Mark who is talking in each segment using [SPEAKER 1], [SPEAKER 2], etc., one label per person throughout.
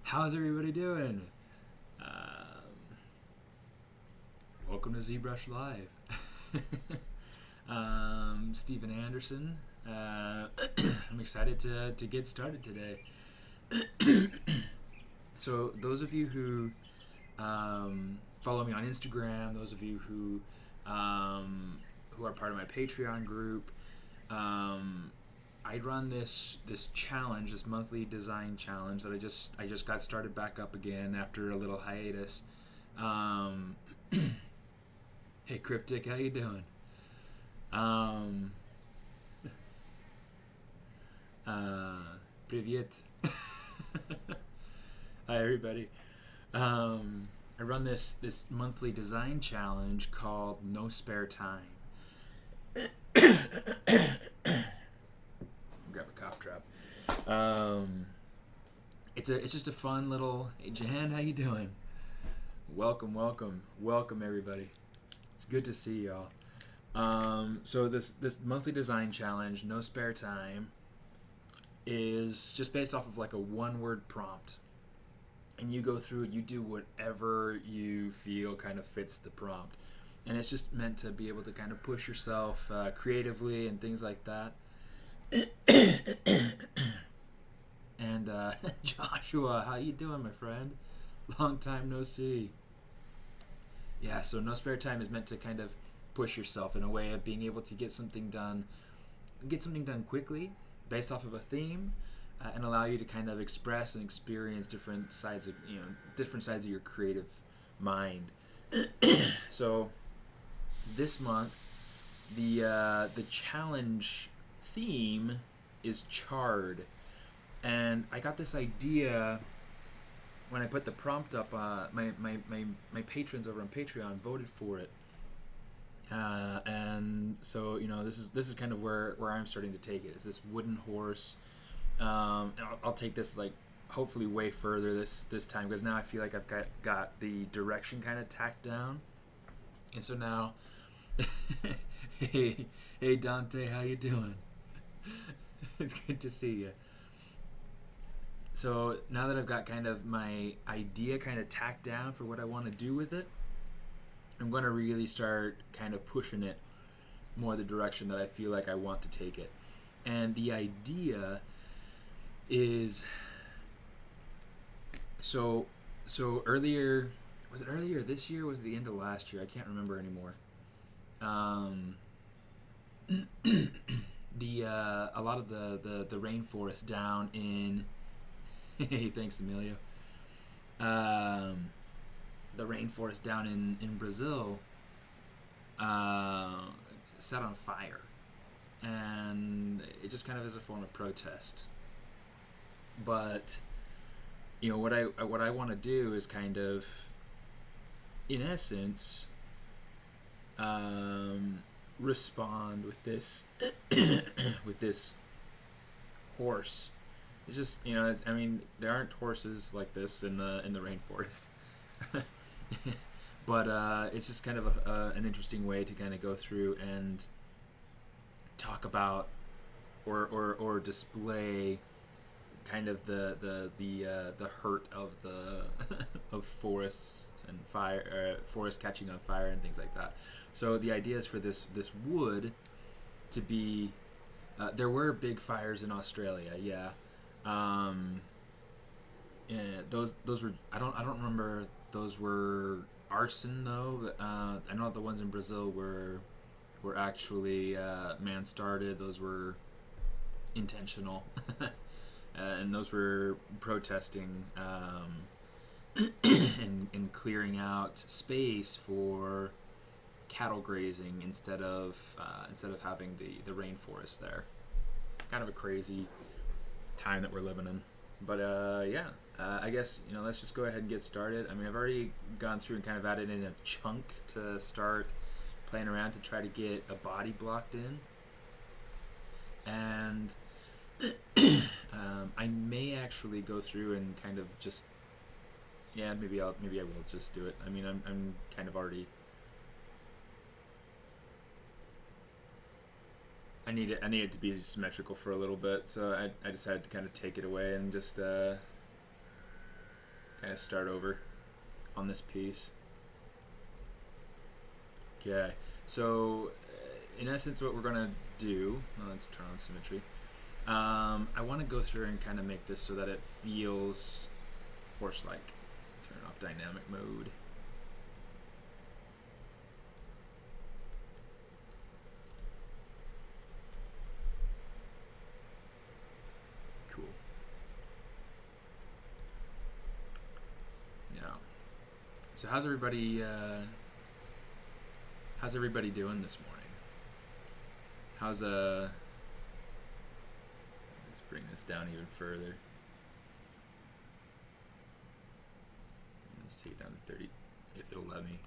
[SPEAKER 1] How's everybody doing? Welcome to ZBrush Live. Stephen Anderson. I'm excited to get started today. So those of you who follow me on Instagram, those of you who are part of my Patreon group, I run this challenge, this monthly design challenge that I just got started back up again after a little hiatus. Hey Cryptic, how you doing? Привет. Hi everybody. I run this monthly design challenge called No Spare Time. Grab a cough drop. It's just a fun little. Hey Jahan, how you doing? Welcome everybody. It's good to see y'all. So this monthly design challenge, No Spare Time, is just based off of like a one-word prompt, and you go through it. You do whatever you feel kind of fits the prompt, and it's just meant to be able to kind of push yourself creatively and things like that. And Joshua, how you doing, my friend? Long time no see. Yeah, so No Spare Time is meant to kind of push yourself in a way of being able to get something done quickly, based off of a theme, and allow you to kind of express and experience different sides of your creative mind. So this month, the challenge theme is charred, and I got this idea when I put the prompt up. My patrons over on Patreon voted for it, and so this is kind of where I'm starting to take it. Is this wooden horse? And I'll take this like hopefully way further this time, because now I feel like I've got the direction kind of tacked down, and so now, hey Dante, how you doing? It's good to see you. So now that I've got kind of my idea kind of tacked down for what I want to do with it, I'm going to really start kind of pushing it more the direction that I feel like I want to take it. And the idea is, so earlier, was it earlier this year or was it the end of last year? I can't remember anymore. A lot of the rainforest down in hey, thanks Emilio. The rainforest down in Brazil set on fire, and it just kind of is a form of protest. But what I want to do is kind of, in essence, respond with this with this horse. It's just there aren't horses like this in the rainforest, but it's just kind of an interesting way to kind of go through and talk about or display kind of the hurt of the of forests and fire, forest catching on fire and things like that. So the idea is for this wood to be. There were big fires in Australia, yeah. Those were I don't remember those were arson though. But, I know the ones in Brazil were actually man started. Those were intentional, and those were protesting and clearing out space for cattle grazing instead of having the rainforest there. Kind of a crazy time that we're living in, but I guess let's just go ahead and get started. I mean, I've already gone through and kind of added in a chunk to start playing around to try to get a body blocked in, and I may actually go through and kind of just maybe I will just do it. I mean, I'm kind of already I need it to be symmetrical for a little bit, so I decided to kind of take it away and just kind of start over on this piece. Okay, so in essence what we're gonna do, let's turn on symmetry. I want to go through and kind of make this so that it feels horse-like. Turn off dynamic mode. Cool. Yeah. So how's everybody doing this morning? How's let's bring this down even further. Let's take it down to 30 if it'll let me.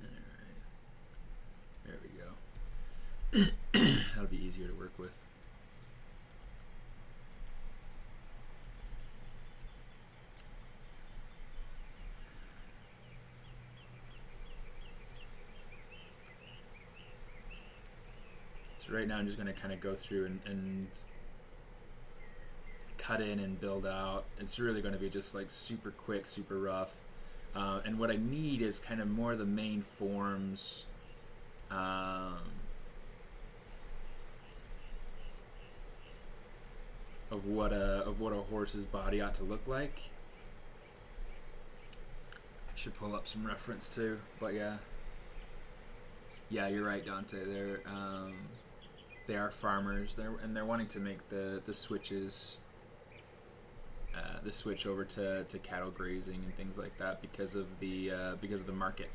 [SPEAKER 1] Alright. There we go. That'll be easier to work with. So right now I'm just going to kind of go through and cut in and build out. It's really going to be just like super quick, super rough. And what I need is kind of more of the main forms of what a horse's body ought to look like. I should pull up some reference too, but yeah. Yeah, you're right, Dante. They are farmers. They're wanting to make the switches, the switch over to cattle grazing and things like that because of the market.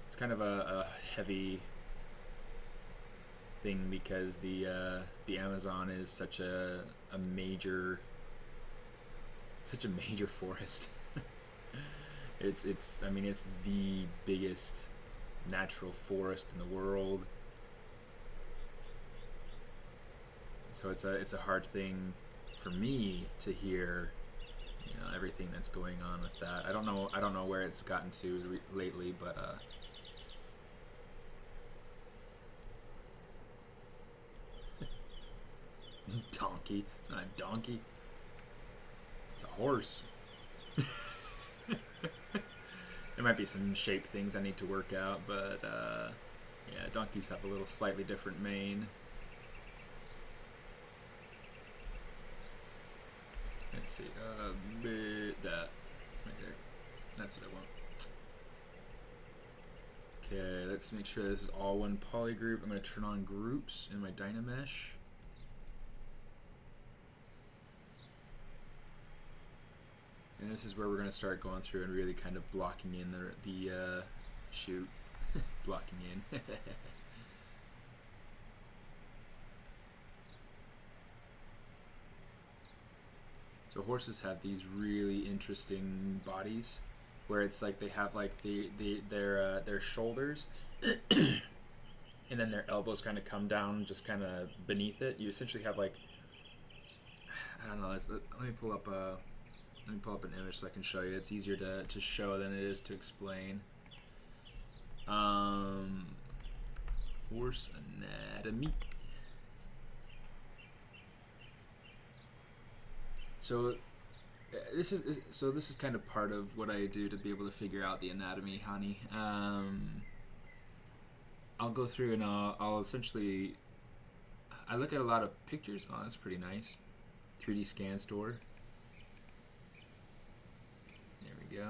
[SPEAKER 1] It's kind of a heavy thing because the Amazon is such a major forest. I mean it's the biggest natural forest in the world, so it's a hard thing for me to hear, you know, everything that's going on with that. I don't know where it's gotten to lately, but donkey. It's not a donkey. It's a horse. There might be some shape things I need to work out, but yeah, donkeys have a little slightly different mane. Let's see, that right there. That's what I want. Okay, let's make sure this is all one poly group. I'm going to turn on groups in my Dynamesh. And this is where we're going to start going through and really kind of blocking in the shoot, blocking in. So horses have these really interesting bodies, where it's like they have like their shoulders, and then their elbows kind of come down just kind of beneath it. You essentially have like, I don't know. Let me pull up a. Let me pull up an image so I can show you. It's easier to show than it is to explain. Horse anatomy. So this is kind of part of what I do to be able to figure out the anatomy, honey. I'll go through and I'll essentially, I look at a lot of pictures. Oh, that's pretty nice. 3D scan store. Go.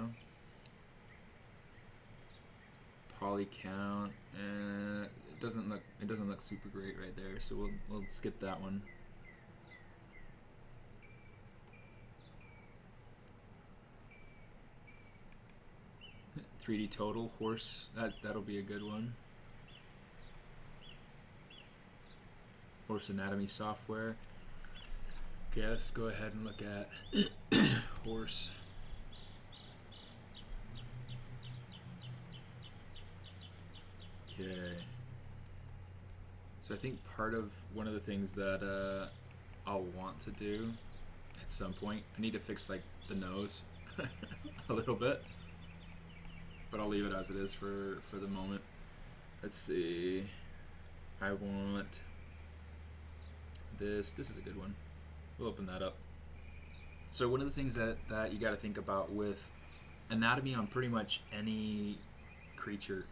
[SPEAKER 1] Poly count. It doesn't look super great right there, so we'll skip that one. .3D total horse. That'll be a good one. Horse anatomy software. Okay, let's go ahead and look at horse. Okay. So I think one of the things that I'll want to do at some point. I need to fix like the nose a little bit, but I'll leave it as it is for the moment. Let's see. I want this. This is a good one. We'll open that up. So one of the things that you got to think about with anatomy on pretty much any creature,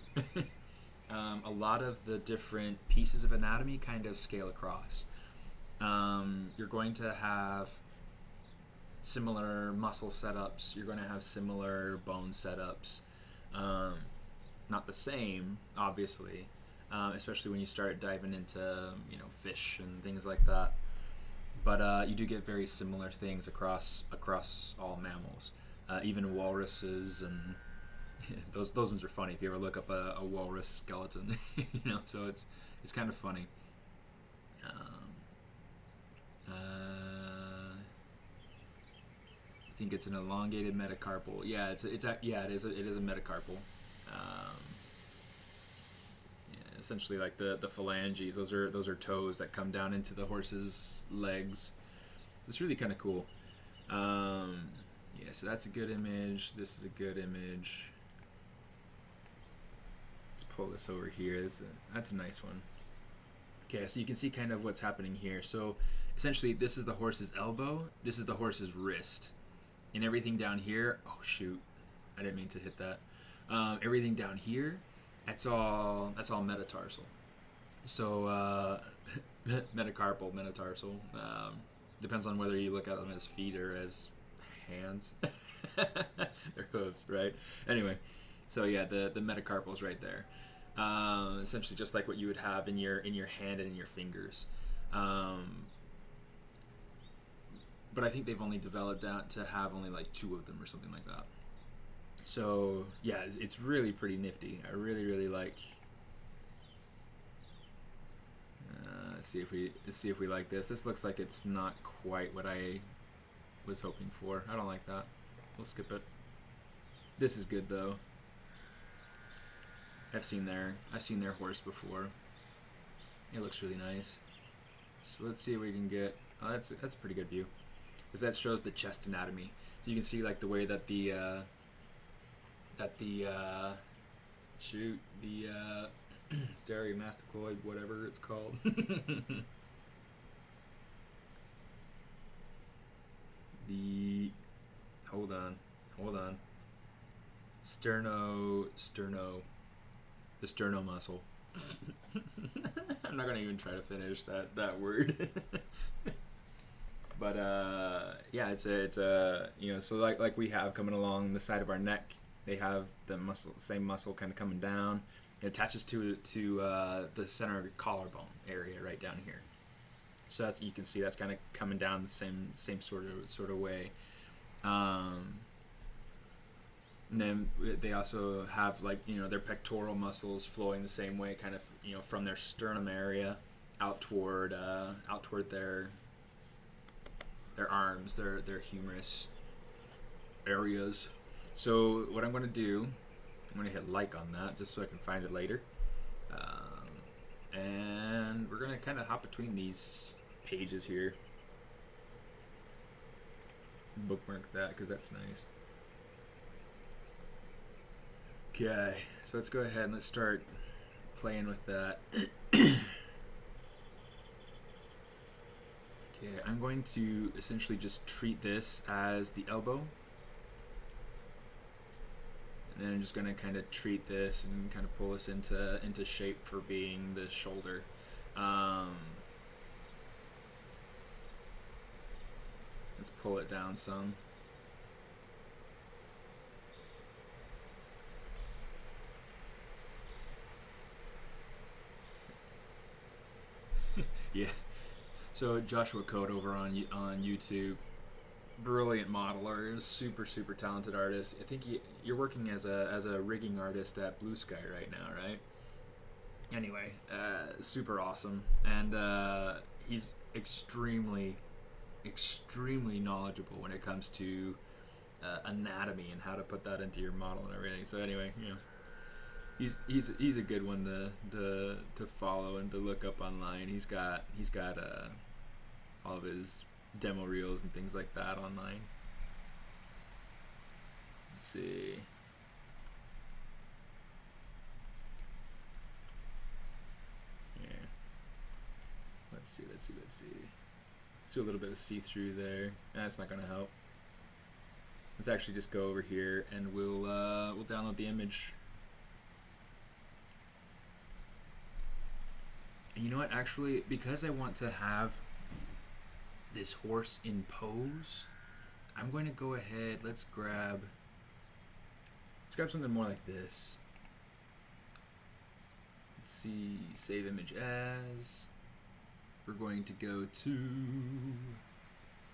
[SPEAKER 1] a lot of the different pieces of anatomy kind of scale across. You're going to have similar muscle setups. You're going to have similar bone setups. Not the same, obviously, especially when you start diving into fish and things like that. But you do get very similar things across all mammals, even walruses, and those ones are funny. If you ever look up a walrus skeleton, so it's kind of funny. I think it's an elongated metacarpal. Yeah, it is a metacarpal. Essentially like the phalanges. Those are toes that come down into the horse's legs. It's really kind of cool. So that's a good image. This is a good image. Let's pull this over here. That's a nice one. Okay, so you can see kind of what's happening here. So essentially this is the horse's elbow. This is the horse's wrist. And everything down here, oh shoot, I didn't mean to hit that. Everything down here, that's all metatarsal. So metacarpal, metatarsal. Depends on whether you look at them as feet or as hands. They're hooves, right? Anyway, so yeah, the metacarpal's right there. Essentially just like what you would have in your hand and in your fingers. But I think they've only developed out to have only like 2 of them or something like that. So yeah, it's really pretty nifty. I really like. Let's see if we like this. This looks like it's not quite what I was hoping for. I don't like that. We'll skip it. This is good though. I've seen their horse before. It looks really nice. So let's see if we can get. Oh, that's a pretty good view, because that shows the chest anatomy. So you can see like the way that the stereomastacloid, whatever it's called. Hold on. The sterno muscle. I'm not gonna even try to finish that word. But yeah, it's a so like we have coming along the side of our neck, they have the same muscle kind of coming down. It attaches to the center of your collarbone area right down here. So you can see that's kind of coming down the same sort of way. And then they also have like their pectoral muscles flowing the same way, kind of from their sternum area out toward their arms, their humerus areas. So what I'm going to do, I'm going to hit like on that just so I can find it later. And we're going to kind of hop between these pages here. Bookmark that because that's nice. Okay, so let's go ahead and let's start playing with that. Okay, I'm going to essentially just treat this as the elbow. And then I'm just going to kind of treat this and kind of pull this into shape for being the shoulder. Let's pull it down some. Yeah. So Joshua Code over on YouTube, brilliant modeler, super talented artist. I think you're working as a rigging artist at Blue Sky right now, right? Anyway, super awesome, and he's extremely knowledgeable when it comes to anatomy and how to put that into your model and everything. So anyway, he's a good one to follow and to look up online. He's got all of his demo reels and things like that online. Let's see. Yeah. Let's see. Let's do a little bit of see-through there. That's not gonna help. Let's actually just go over here and we'll download the image. And you know what? Actually, because I want to have this horse in pose, I'm going to go ahead. Let's grab something more like this. Let's see. Save image as. We're going to go to.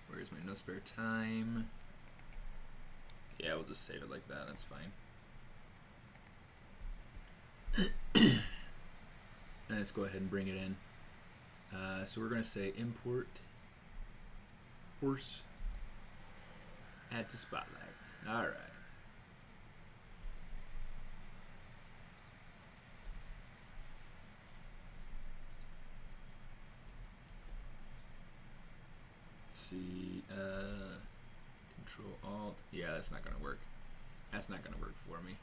[SPEAKER 1] Where's my no spare time? Yeah, we'll just save it like that. That's fine. And let's go ahead and bring it in. So we're going to say import horse, add to spotlight. All right. Let's see. Control Alt. Yeah, that's not going to work. That's not going to work for me.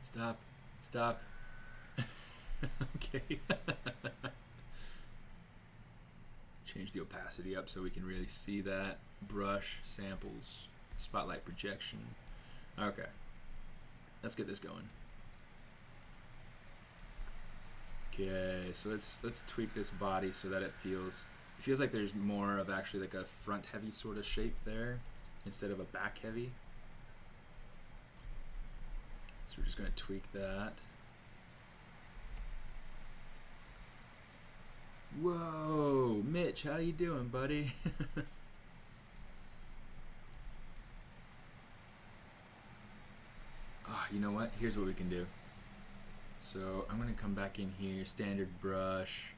[SPEAKER 1] Stop. Stop. Okay. Change the opacity up so we can really see that. Brush, samples, spotlight projection. Okay. Let's get this going. Okay, so let's tweak this body so that it feels like there's more of actually like a front heavy sort of shape there instead of a back heavy. So we're just going to tweak that. Whoa, Mitch, how you doing, buddy? Oh, you know what? Here's what we can do. So I'm going to come back in here, standard brush,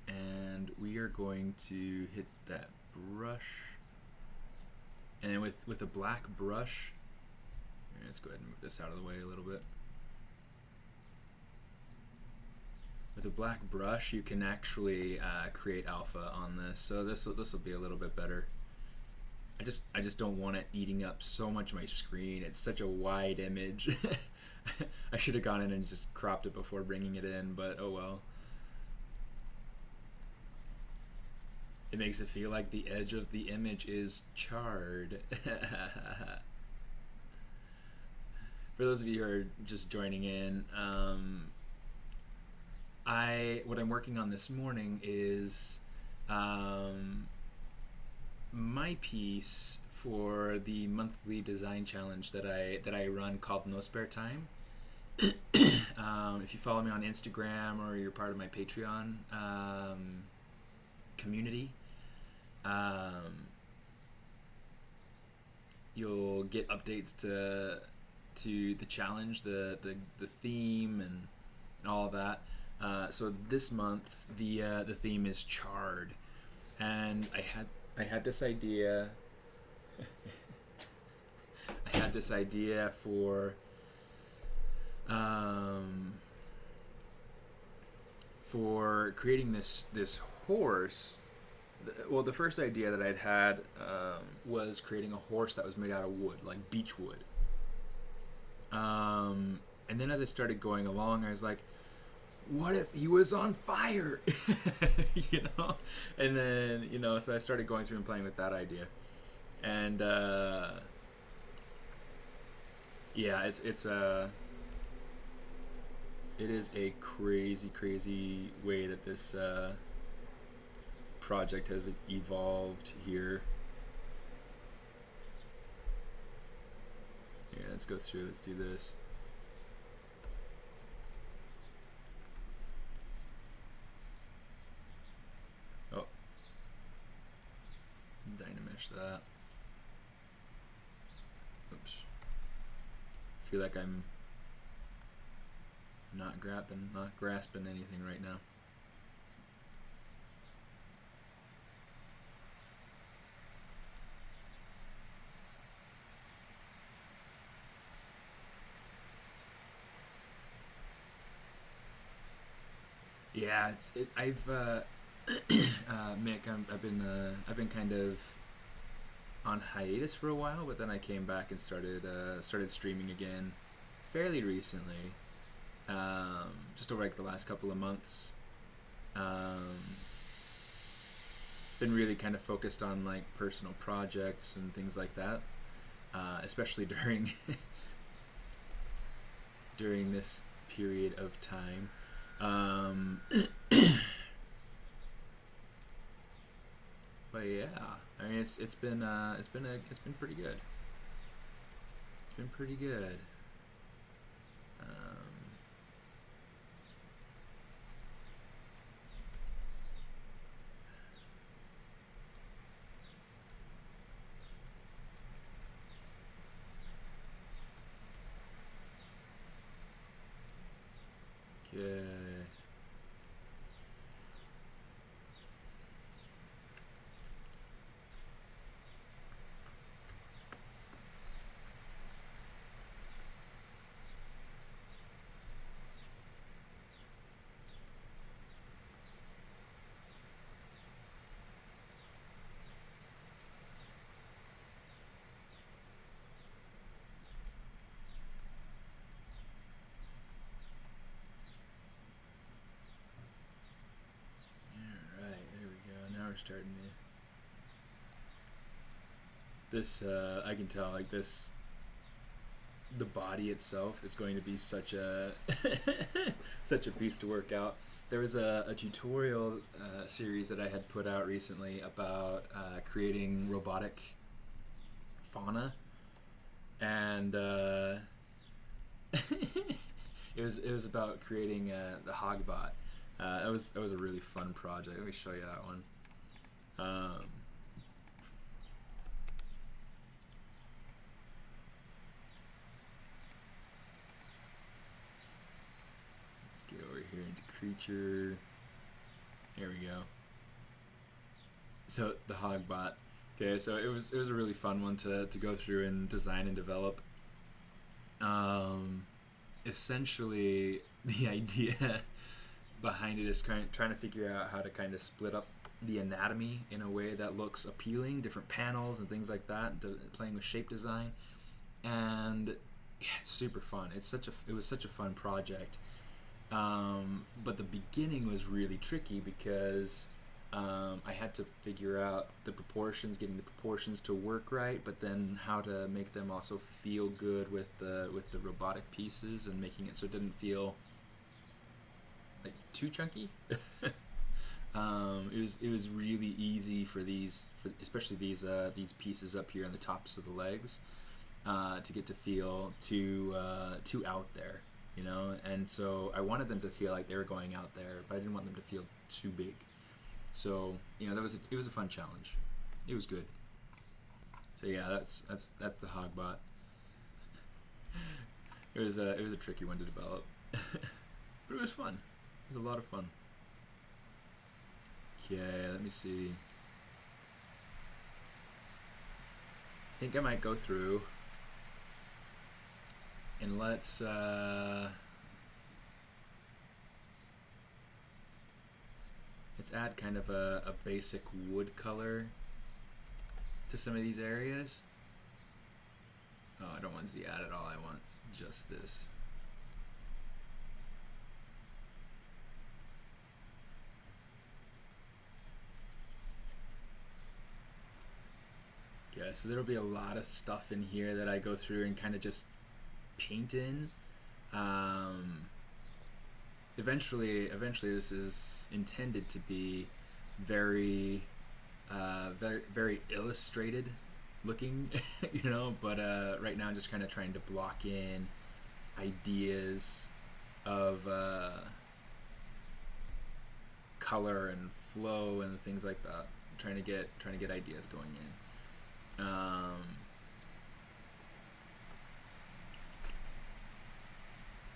[SPEAKER 1] and we are going to hit that brush, and then with a black brush, let's go ahead and move this out of the way a little bit. With a black brush, you can actually create alpha on this, so this will be a little bit better. I just don't want it eating up so much of my screen. It's such a wide image. I should have gone in and just cropped it before bringing it in, but oh well. It makes it feel like the edge of the image is charred. For those of you who are just joining in, what I'm working on this morning is my piece for the monthly design challenge that I run called No Spare Time. If you follow me on Instagram or you're part of my Patreon community, you'll get updates to the challenge, the theme, and all of that. So this month the theme is charred, and I had this idea. I had this idea for creating this horse. Well, the first idea that I'd had was creating a horse that was made out of wood, like beech wood. And then as I started going along, I was like, what if he was on fire? You know? And then, so I started going through and playing with that idea. And yeah, it is a crazy way that this project has evolved here. Yeah, let's go through, let's do this. Oh, dynamesh that. Oops. I feel like I'm not grasping anything right now. Yeah, I've Mick, I've been kind of on hiatus for a while, but then I came back and started streaming again fairly recently. Just over like the last couple of months. Um, been really kind of focused on like personal projects and things like that, especially during during this period of time. Um, but yeah, I mean it's been pretty good. It's been pretty good. Um, okay. All right, there we go. Now we're starting to. This I can tell like this. The body itself is going to be such a such a beast to work out. There was a tutorial series that I had put out recently about creating robotic fauna, and it was about creating the Hogbot. That was a really fun project. Let me show you that one. Let's get over here into creature. There we go. So the Hogbot. Okay, so it was a really fun one to go through and design and develop. Essentially, the idea behind it is trying to figure out how to kind of split up the anatomy in a way that looks appealing, different panels and things like that, playing with shape design, and yeah, it's super fun. It was such a fun project, but the beginning was really tricky because I had to figure out the proportions, getting the proportions to work right, but then how to make them also feel good with the robotic pieces and making it so it didn't feel like too chunky. It was really easy for especially these pieces up here on the tops of the legs to get to feel too out there, you know. And so I wanted them to feel like they were going out there, but I didn't want them to feel too big. So you know it was a fun challenge. It was good. So yeah, that's the Hogbot. It was a tricky one to develop, but it was fun. It was a lot of fun. Okay, let me see. I think I might go through and let's add kind of a basic wood color to some of these areas. Oh, I don't want Z add at all. I want just this. Yeah, so there'll be a lot of stuff in here that I go through and kind of just paint in. Eventually this is intended to be very, very illustrated looking, you know. But right now I'm just kind of trying to block in ideas of color and flow and things like that. Trying to get ideas going in.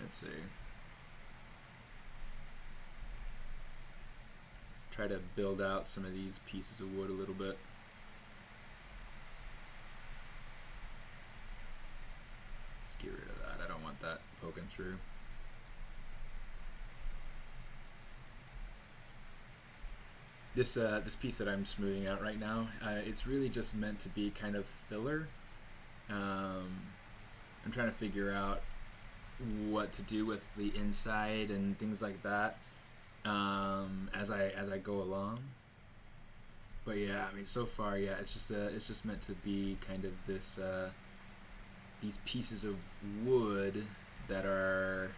[SPEAKER 1] Let's see. Let's try to build out some of these pieces of wood a little bit. Let's get rid of that. I don't want that poking through. this piece that I'm smoothing out right now, it's really just meant to be kind of filler. I'm trying to figure out what to do with the inside and things like that as I go along. But yeah, I mean, so far, yeah, it's just meant to be kind of this these pieces of wood that are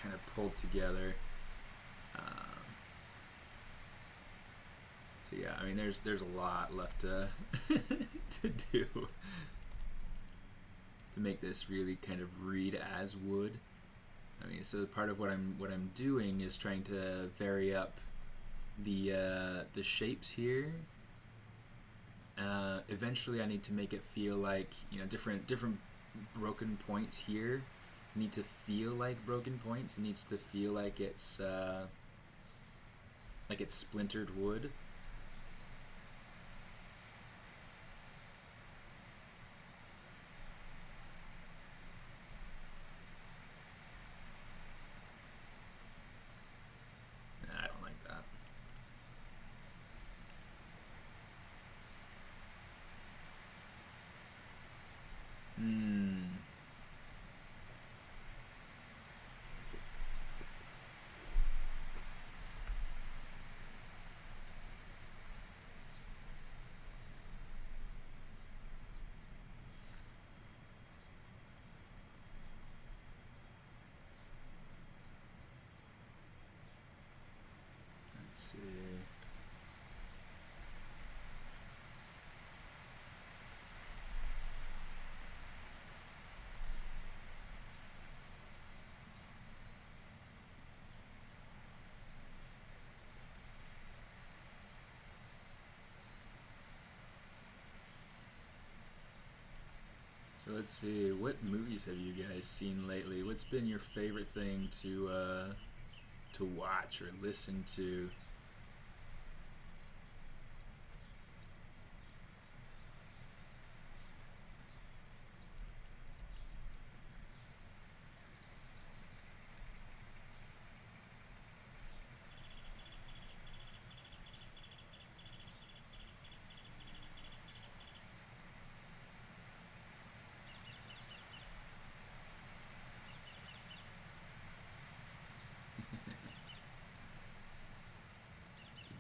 [SPEAKER 1] kind of pulled together. So yeah, I mean, there's a lot left to to do to make this really kind of read as wood. I mean, so part of what I'm doing is trying to vary up the shapes here. Eventually, I need to make it feel like, you know, different broken points here need to feel like broken points. It needs to feel like it's splintered wood. Nah, I don't like that. Let's see. So let's see, what movies have you guys seen lately? What's been your favorite thing to watch or listen to?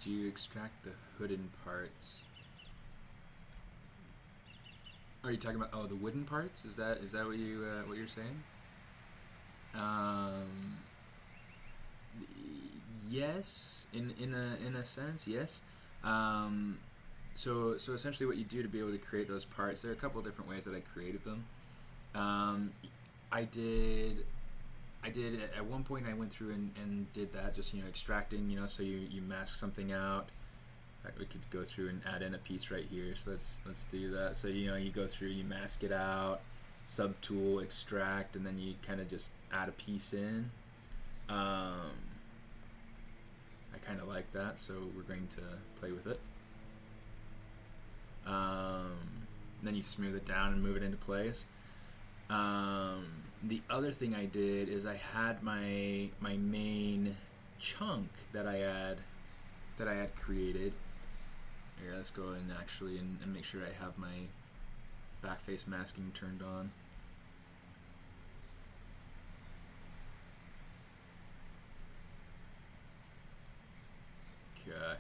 [SPEAKER 1] Did you extract the hidden parts? Are you talking about the wooden parts? Is that what you're saying? Yes, in a sense, yes. So essentially, what you do to be able to create those parts, there are a couple of different ways that I created them. I did at one point, I went through and did that, just, you know, extracting, you know, so you mask something out. In fact, we could go through and add in a piece right here, so let's do that. So, you know, you go through, you mask it out, subtool, extract, and then you kind of just add a piece in. I kind of like that, so we're going to play with it. Then you smooth it down and move it into place. The other thing I did is I had my main chunk that I had created. Here, let's go and actually and make sure I have my backface masking turned on. Okay.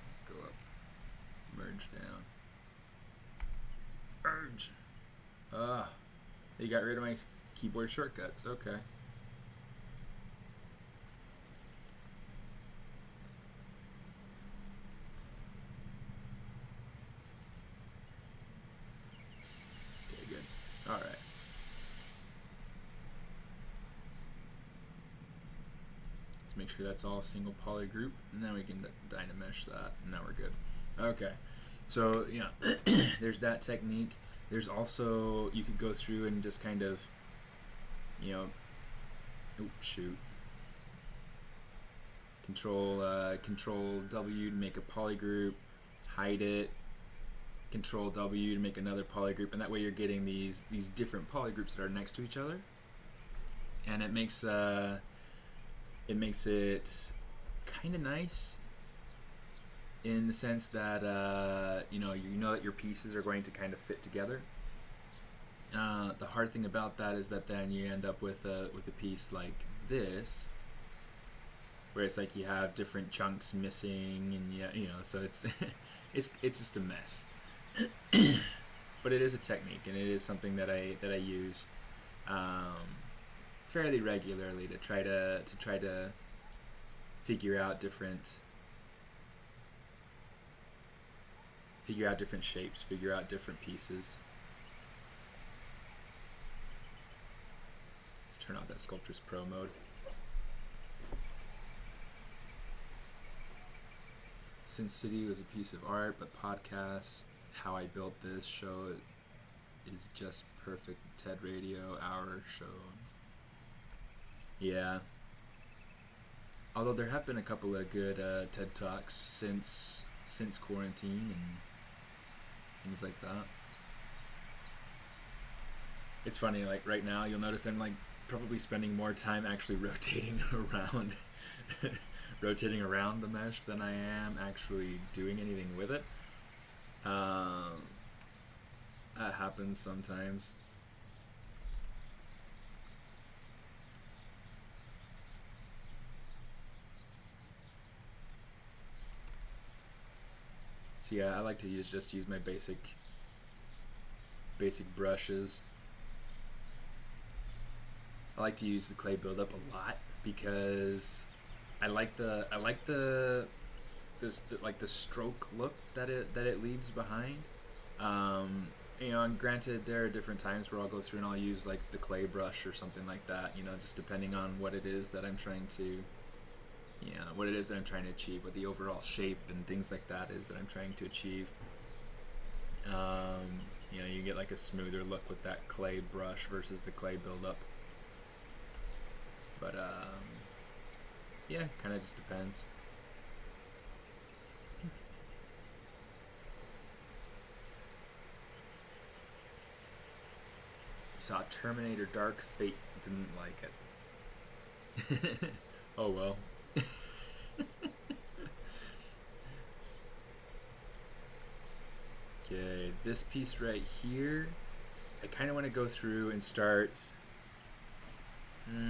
[SPEAKER 1] Let's go up, merge down. Merge. You got rid of my keyboard shortcuts. Okay. Okay, good. All right. Let's make sure that's all single poly group, and then we can dynamesh that, and now we're good. Okay. So, you know, there's that technique. There's also, you could go through and just kind of, you know, Control W to make a polygroup, hide it, Control W to make another polygroup, and that way you're getting these different polygroups that are next to each other, and it makes it makes it kind of nice in the sense that you know that your pieces are going to kind of fit together. The hard thing about that is that then you end up with a piece like this, where it's like you have different chunks missing, and you know, so it's it's just a mess. But it is a technique, and it is something that I use fairly regularly to try to figure out different shapes, figure out different pieces. Let's turn off that Sculptress Pro mode. Sin City was a piece of art, but podcasts, how I built this show is just perfect. TED Radio hour show. Yeah. Although there have been a couple of good TED Talks since quarantine and things like that. It's funny, like right now you'll notice I'm like probably spending more time actually rotating around rotating around the mesh than I am actually doing anything with it. That happens sometimes. So yeah, I like to just use my basic brushes. I like to use the clay buildup a lot because I like the stroke look that it leaves behind. You know, and granted, there are different times where I'll go through and I'll use like the clay brush or something like that. You know, just depending on what it is that I'm trying to, what it is that I'm trying to achieve, what the overall shape and things like that is that I'm trying to achieve. You know, you get like a smoother look with that clay brush versus the clay buildup. But yeah, kind of just depends. Saw Terminator Dark Fate, didn't like it. Oh well. Okay, this piece right here, I kind of want to go through and start. You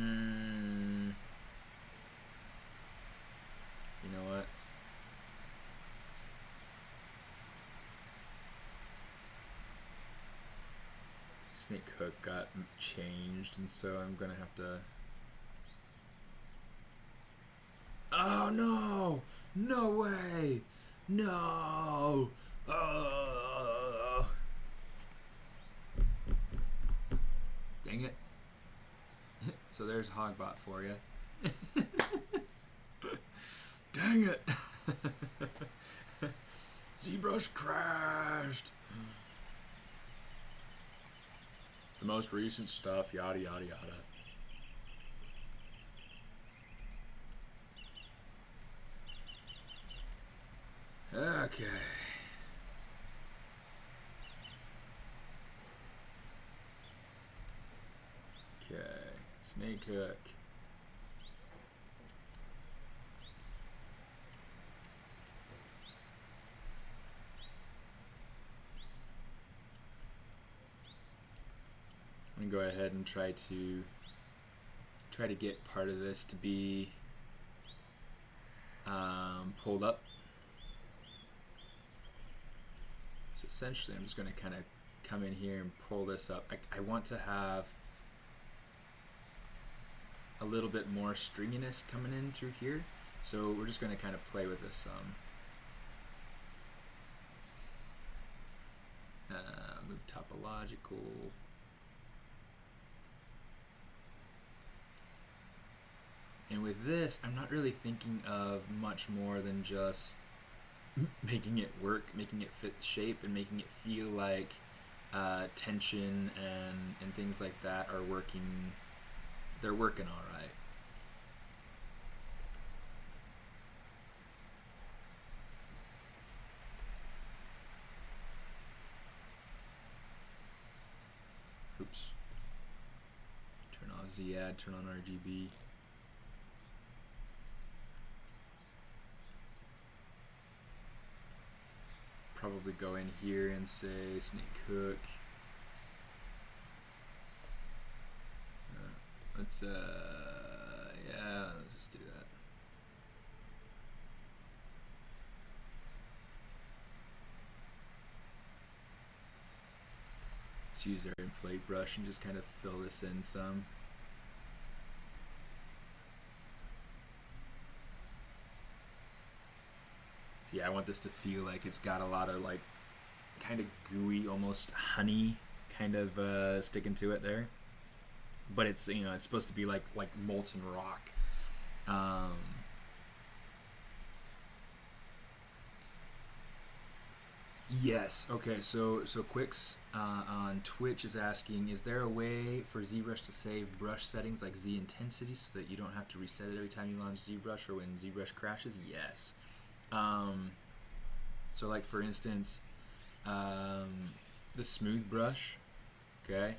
[SPEAKER 1] know what? Snake hook got changed, and so I'm gonna have to. Oh no! No way! No! Dang it! So there's Hogbot for you. Dang it! ZBrush crashed. The most recent stuff, yada yada yada. Okay. Okay, snake hook. I'm gonna go ahead and try to get part of this to be pulled up. So essentially I'm just going to kind of come in here and pull this up. I want to have a little bit more stringiness coming in through here, so we're just going to kind of play with this some. Move topological. And with this, I'm not really thinking of much more than just making it work, making it fit shape, and making it feel like tension and things like that are working. They're working all right. Oops. Turn off Z-Add, turn on RGB. probably go in here and say snake hook. Let's yeah, let's just do that. Let's use our inflate brush and just kind of fill this in some. So yeah, I want this to feel like it's got a lot of like kind of gooey, almost honey kind of sticking to it there. But it's, you know, it's supposed to be like molten rock. Yes. Okay. So Quicks on Twitch is asking, is there a way for ZBrush to save brush settings like Z intensity so that you don't have to reset it every time you launch ZBrush or when ZBrush crashes? Yes. So like for instance, the smooth brush. Okay.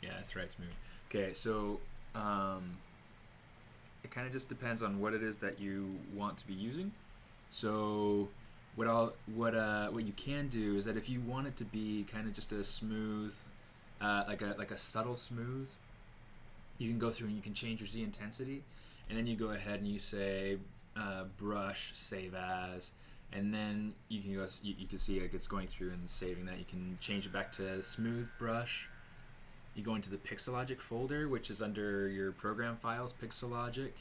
[SPEAKER 1] Yeah, that's right, smooth. Okay, so it kind of just depends on what it is that you want to be using. So what you can do is that if you want it to be kind of just a smooth, like a subtle smooth, you can go through and you can change your Z intensity, and then you go ahead and you say brush save as, and then you can go. You can see like it's going through and saving that. You can change it back to smooth brush. You go into the Pixologic folder, which is under your program files, Pixologic,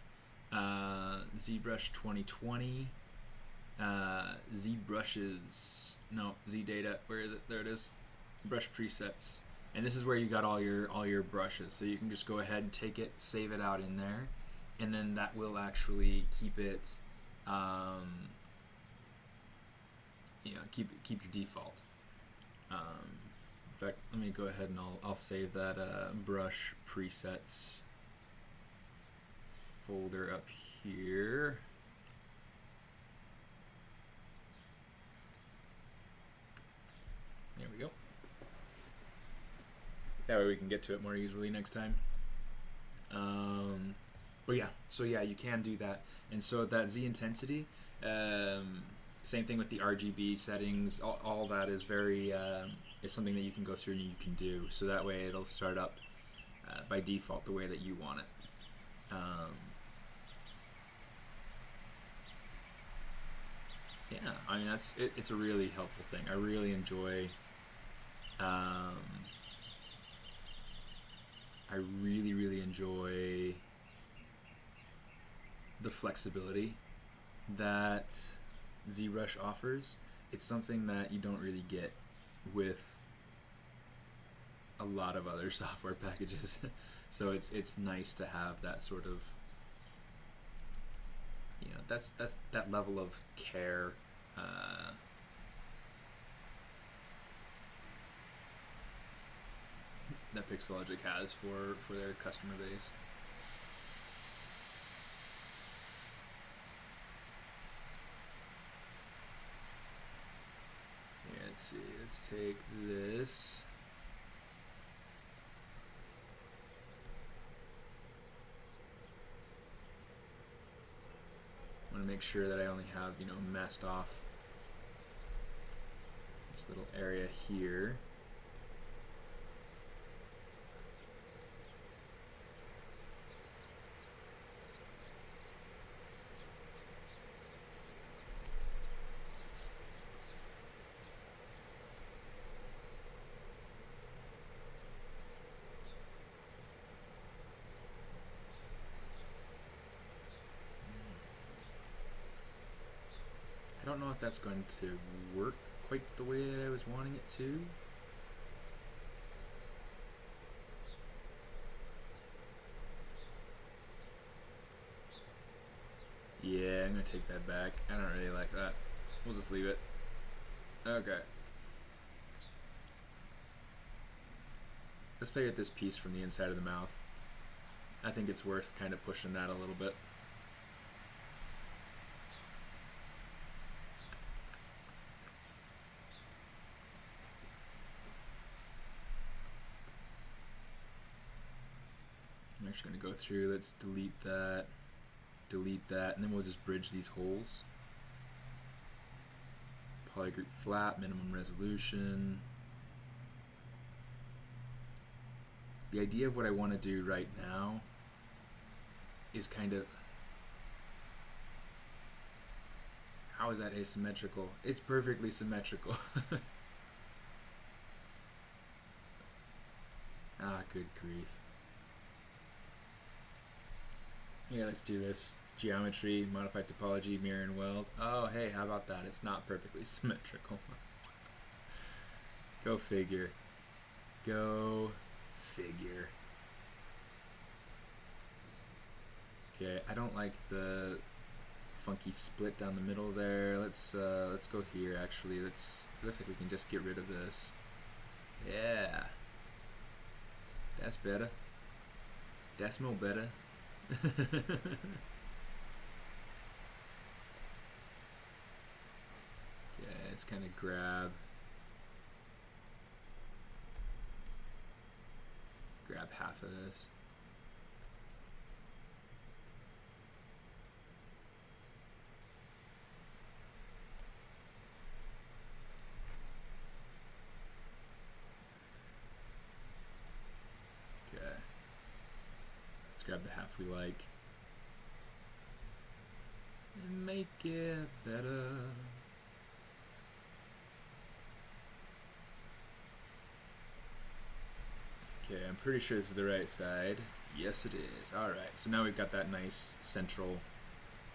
[SPEAKER 1] ZBrush 2020, ZBrushes, no, ZData, where is it? There it is, brush presets. And this is where you got all your brushes. So you can just go ahead and take it, save it out in there, and then that will actually keep it, keep your default. In fact, let me go ahead and I'll save that brush presets folder up here. There we go. That way we can get to it more easily next time. But yeah, so yeah, you can do that. And so that Z intensity, same thing with the RGB settings, all that is very, is something that you can go through and you can do. So that way it'll start up by default the way that you want it. Yeah, I mean, it's a really helpful thing. I really enjoy, I really enjoy the flexibility that ZBrush offers. It's something that you don't really get with a lot of other software packages. So it's nice to have that sort of, you know, that's that level of care that Pixologic has for their customer base. Yeah, let's see, let's take this. I want to make sure that I only have, you know, masked off this little area here. I don't know if that's going to work quite the way that I was wanting it to. Yeah, I'm going to take that back. I don't really like that. We'll just leave it. Okay. Let's play with this piece from the inside of the mouth. I think it's worth kind of pushing that a little bit. I'm actually going to go through, let's delete that. delete that, and then we'll just bridge these holes. Polygroup flat, minimum resolution. The idea of what I want to do right now is kind of, how is that asymmetrical? It's perfectly symmetrical. Ah, good grief. Yeah, let's do this. Geometry, modify topology, mirror and weld. Oh, hey, how about that? It's not perfectly symmetrical. Go figure. Go figure. Okay, I don't like the funky split down the middle there. Let's go here. Actually, it looks like we can just get rid of this. Yeah, that's better. That's more better. Yeah, let's kind of grab half of this. Okay, let's grab the half we like and make it better. Okay, I'm pretty sure this is the right side. Yes, it is. Alright, so now we've got that nice central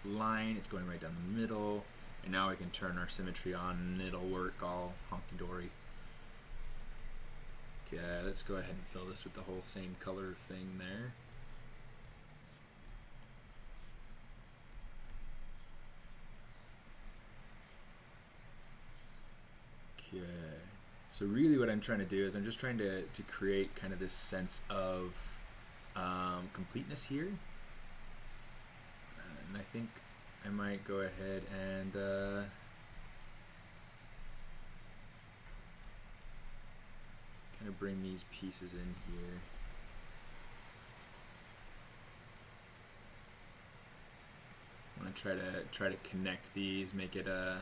[SPEAKER 1] line. It's going right down the middle. And now we can turn our symmetry on and it'll work all honky-dory. Okay, let's go ahead and fill this with the whole same color thing there. Okay. So really what I'm trying to do is I'm just trying to create kind of this sense of completeness here. And I think I might go ahead and kind of bring these pieces in here. I want to try to connect these, make it a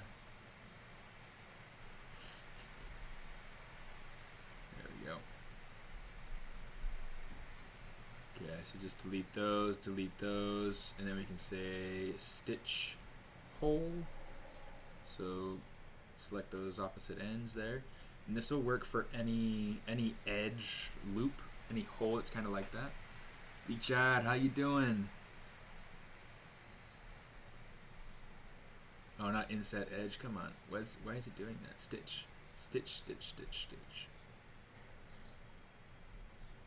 [SPEAKER 1] so just delete those, and then we can say stitch hole. So select those opposite ends there, and this will work for any edge loop, any hole that's kind of like that. Hey Chad, how you doing? Oh, not inset edge. Come on, why is it doing that? Stitch, stitch, stitch, stitch, stitch.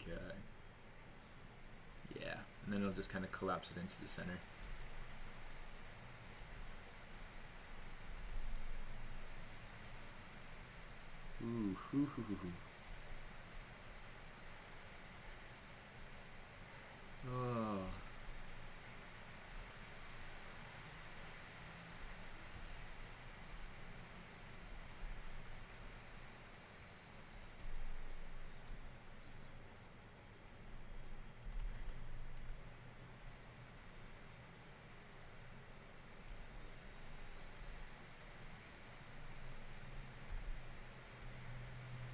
[SPEAKER 1] Okay. Yeah, and then it'll just kind of collapse it into the center. Ooh, hoo, hoo, hoo, hoo. Oh.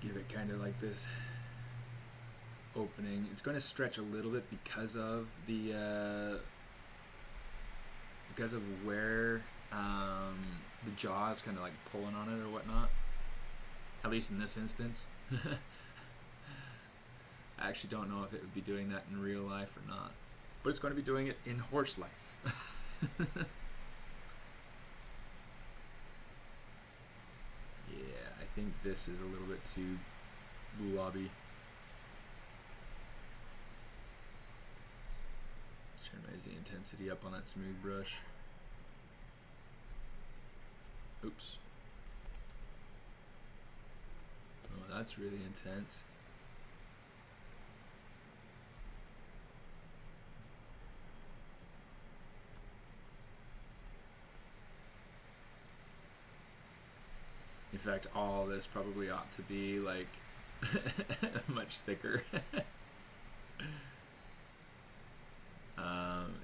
[SPEAKER 1] Give it kind of like this opening. It's going to stretch a little bit because of the where the jaw is kind of like pulling on it or whatnot. At least in this instance. I actually don't know if it would be doing that in real life or not, but it's going to be doing it in horse life. I think this is a little bit too blobby. Let's turn my Z intensity up on that smooth brush. Oops. Oh, that's really intense. In fact, all this probably ought to be like much thicker.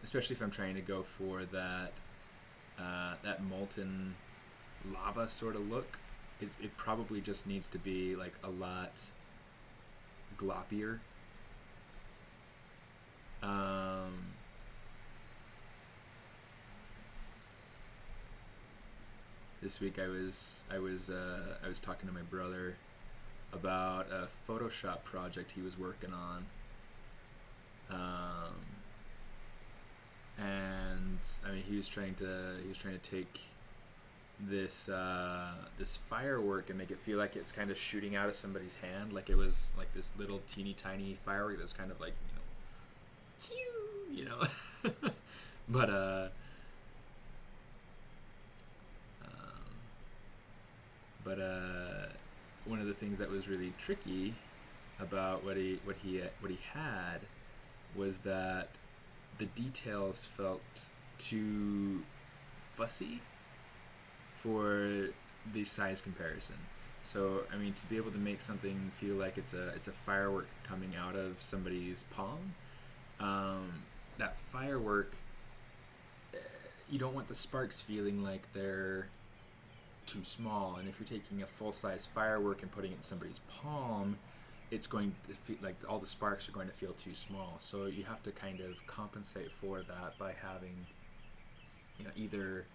[SPEAKER 1] especially if I'm trying to go for that that molten lava sort of look. It probably just needs to be like a lot gloppier. This week I was talking to my brother about a Photoshop project he was working on, and I mean he was trying to take this this firework and make it feel like it's kind of shooting out of somebody's hand, like it was like this little teeny tiny firework that's kind of like, you know, but one of the things that was really tricky about what he had was that the details felt too fussy for the size comparison. So I mean, to be able to make something feel like it's a firework coming out of somebody's palm, that firework, you don't want the sparks feeling like they're too small, and if you're taking a full-size firework and putting it in somebody's palm, it's going to feel like all the sparks are going to feel too small. So you have to kind of compensate for that by having, you know, either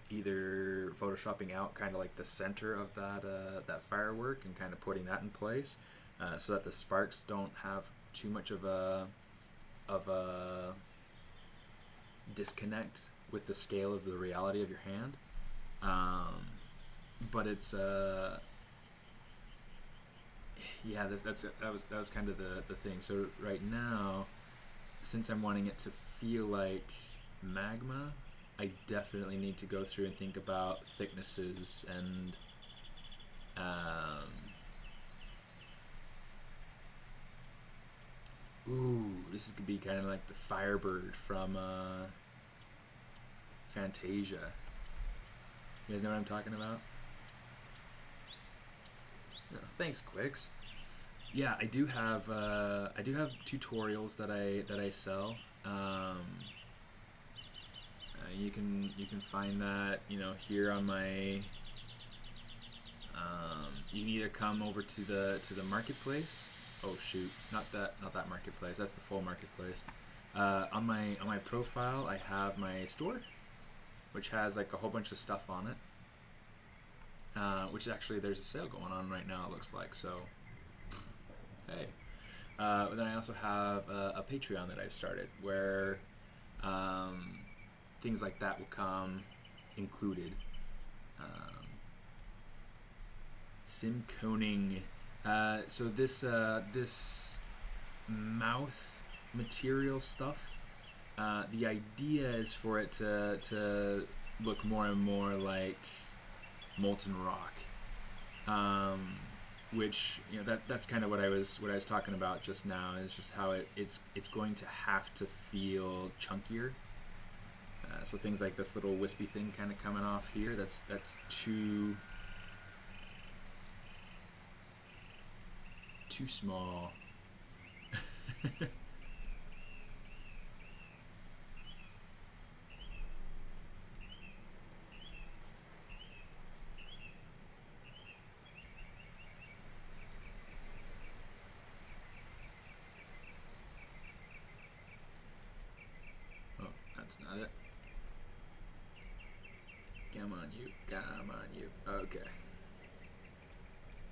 [SPEAKER 1] photoshopping out kind of like the center of that firework and kind of putting that in place, so that the sparks don't have too much of a disconnect with the scale of the reality of your hand. But it's yeah, that was kind of the thing. So right now, since I'm wanting it to feel like magma, I definitely need to go through and think about thicknesses and ooh, this could be kind of like the Firebird from Fantasia. You guys know what I'm talking about? No, thanks, Quicks. Yeah, I do have tutorials that I sell. You can find that, you know, here on my. You can either come over to the marketplace. Oh shoot, not that marketplace. That's the full marketplace. On my profile, I have my store, which has like a whole bunch of stuff on it. Which actually there's a sale going on right now, it looks like. So, hey. But then I also have a Patreon that I've started where things like that will come included. Sim coning. So this mouth material stuff. The idea is for it to look more and more like molten rock, which, you know, that's kind of what I was talking about just now, is just how it's going to have to feel chunkier. So things like this little wispy thing kind of coming off here, that's too small. Oh, that's not it. Come on, you. Okay.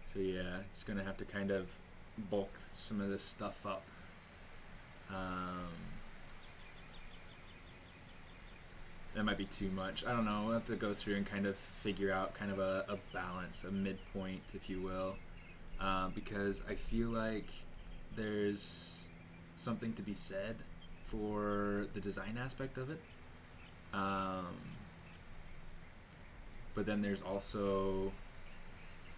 [SPEAKER 1] So yeah, just gonna have to kind of bulk some of this stuff up. That might be too much. I don't know. We'll have to go through and kind of figure out kind of a balance, a midpoint, if you will, because I feel like there's something to be said for the design aspect of it. But then there's also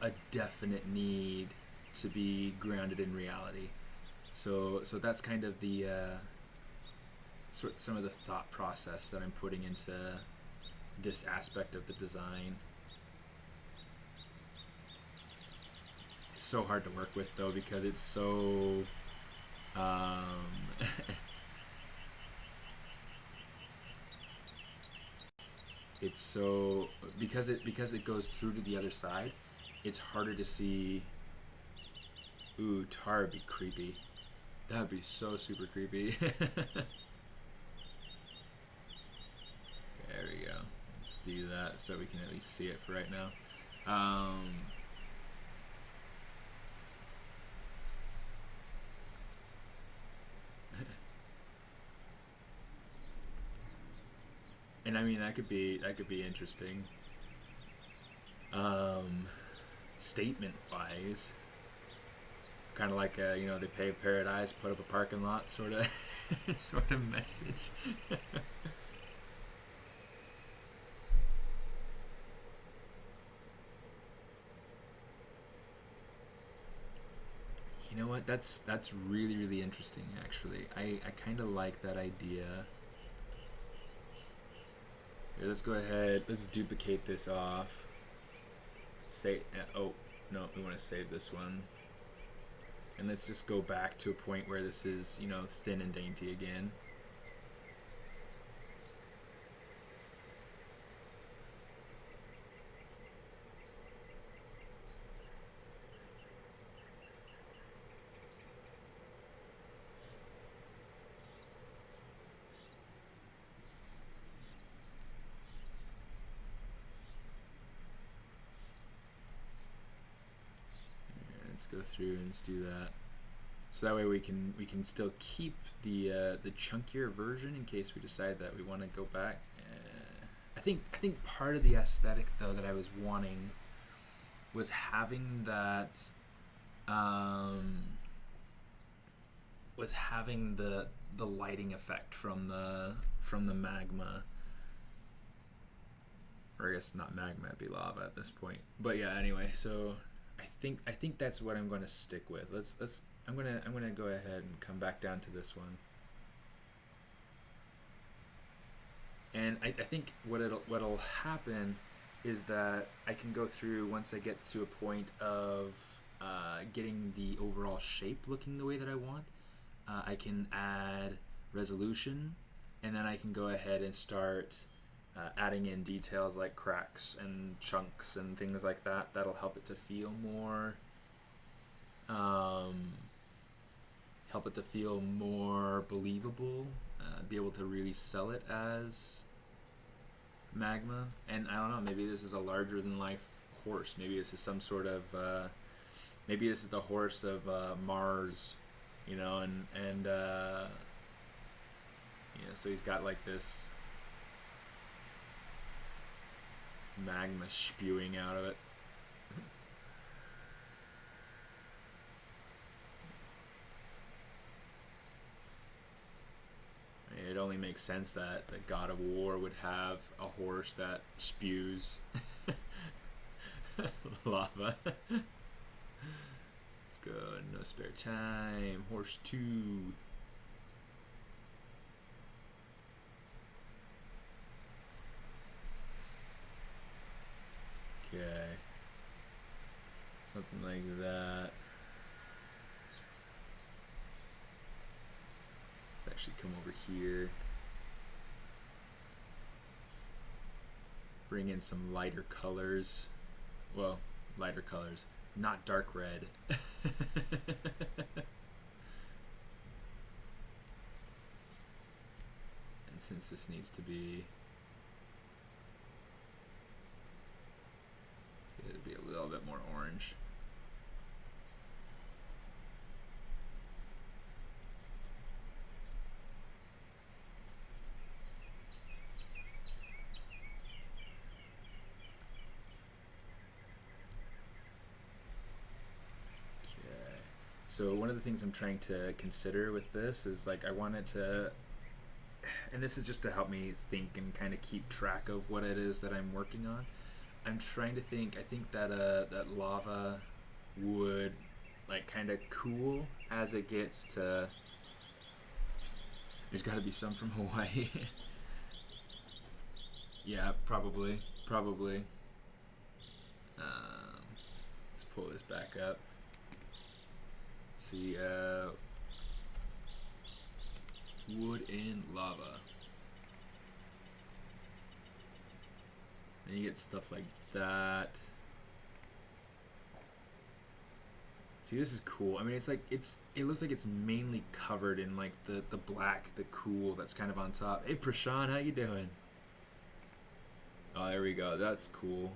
[SPEAKER 1] a definite need to be grounded in reality. So that's kind of the some of the thought process that I'm putting into this aspect of the design. It's so hard to work with though, because it's so it's so, because it goes through to the other side, it's harder to see. Ooh, tar would be creepy. That would be so super creepy. There we go. Let's do that so we can at least see it for right now. And I mean, that could be interesting. Statement wise, kind of like you know, they paved paradise, put up a parking lot, sort of sort of message. You know what? That's really really interesting. Actually, I kind of like that idea. Here, let's go ahead. Let's duplicate this off. Say, oh no, we want to save this one. And let's just go back to a point where this is, you know, thin and dainty again. Let's go through and just do that. So that way we can still keep the chunkier version in case we decide that we want to go back. I think part of the aesthetic though that I was wanting was having that was having the lighting effect from the magma, or I guess not magma, it'd be lava at this point. But yeah, anyway, so I think that's what I'm going to stick with. I'm gonna go ahead and come back down to this one. And I think what'll happen is that I can go through once I get to a point of getting the overall shape looking the way that I want. I can add resolution, and then I can go ahead and start adding in details like cracks and chunks and things like that. That'll help it to feel more believable, be able to really sell it as magma. And I don't know, maybe this is a larger than life horse. Maybe this is some sort of maybe this is the horse of Mars, you know, and yeah, so he's got like this magma spewing out of it. It only makes sense that the God of War would have a horse that spews lava. Let's go, no spare time. Horse 2. Okay. Something like that. Let's actually come over here. Bring in some lighter colors. Well, lighter colors, not dark red. And since this needs to be, it'll be a little bit more orange. So one of the things I'm trying to consider with this is, like, I wanted to, and this is just to help me think and kind of keep track of what it is that I'm working on. I'm trying to think, I think that that lava would like kind of cool as it gets to, there's got to be some from Hawaii. Yeah, probably. Let's pull this back up. See, wood and lava. And you get stuff like that. See, this is cool. I mean, it's like it looks like it's mainly covered in like the black, the cool that's kind of on top. Hey, Prashan, how you doing? Oh, there we go. That's cool.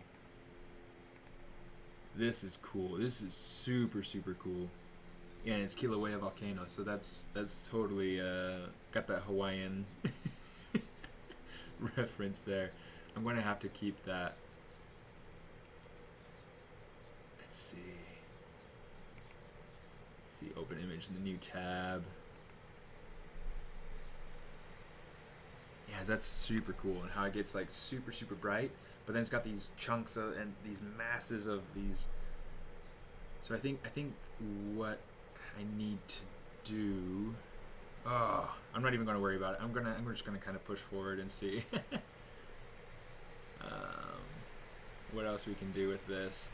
[SPEAKER 1] This is cool. This is super, super cool. Yeah, and it's Kilauea volcano, so that's totally got that Hawaiian reference there. I'm going to have to keep that. Let's see. Let's see, open image in the new tab. Yeah, that's super cool, and how it gets like super, super bright, but then it's got these chunks of, and these masses of these. So I think what I need to do. Oh, I'm not even going to worry about it. I'm just gonna kind of push forward and see what else we can do with this.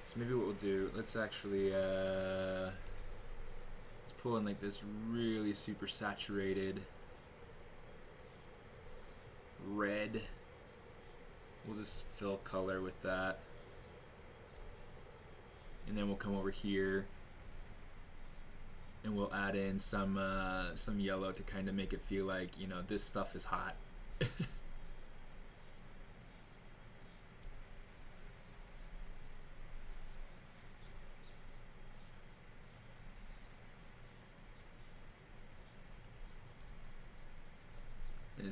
[SPEAKER 1] So maybe what we'll do, let's actually let's pull in like this really super saturated red. We'll just fill color with that, and then we'll come over here and we'll add in some yellow to kind of make it feel like, you know, this stuff is hot. And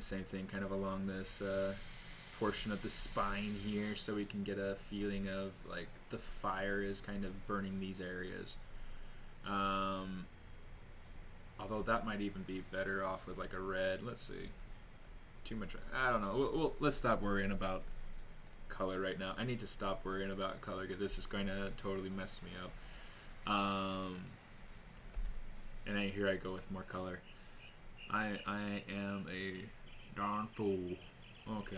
[SPEAKER 1] the same thing kind of along this portion of the spine here, so we can get a feeling of like the fire is kind of burning these areas. Although that might even be better off with like a red. Let's see. Too much. I don't know. Let's stop worrying about color right now. I need to stop worrying about color because it's just going to totally mess me up. And here I go with more color. I am a darn fool. Okay.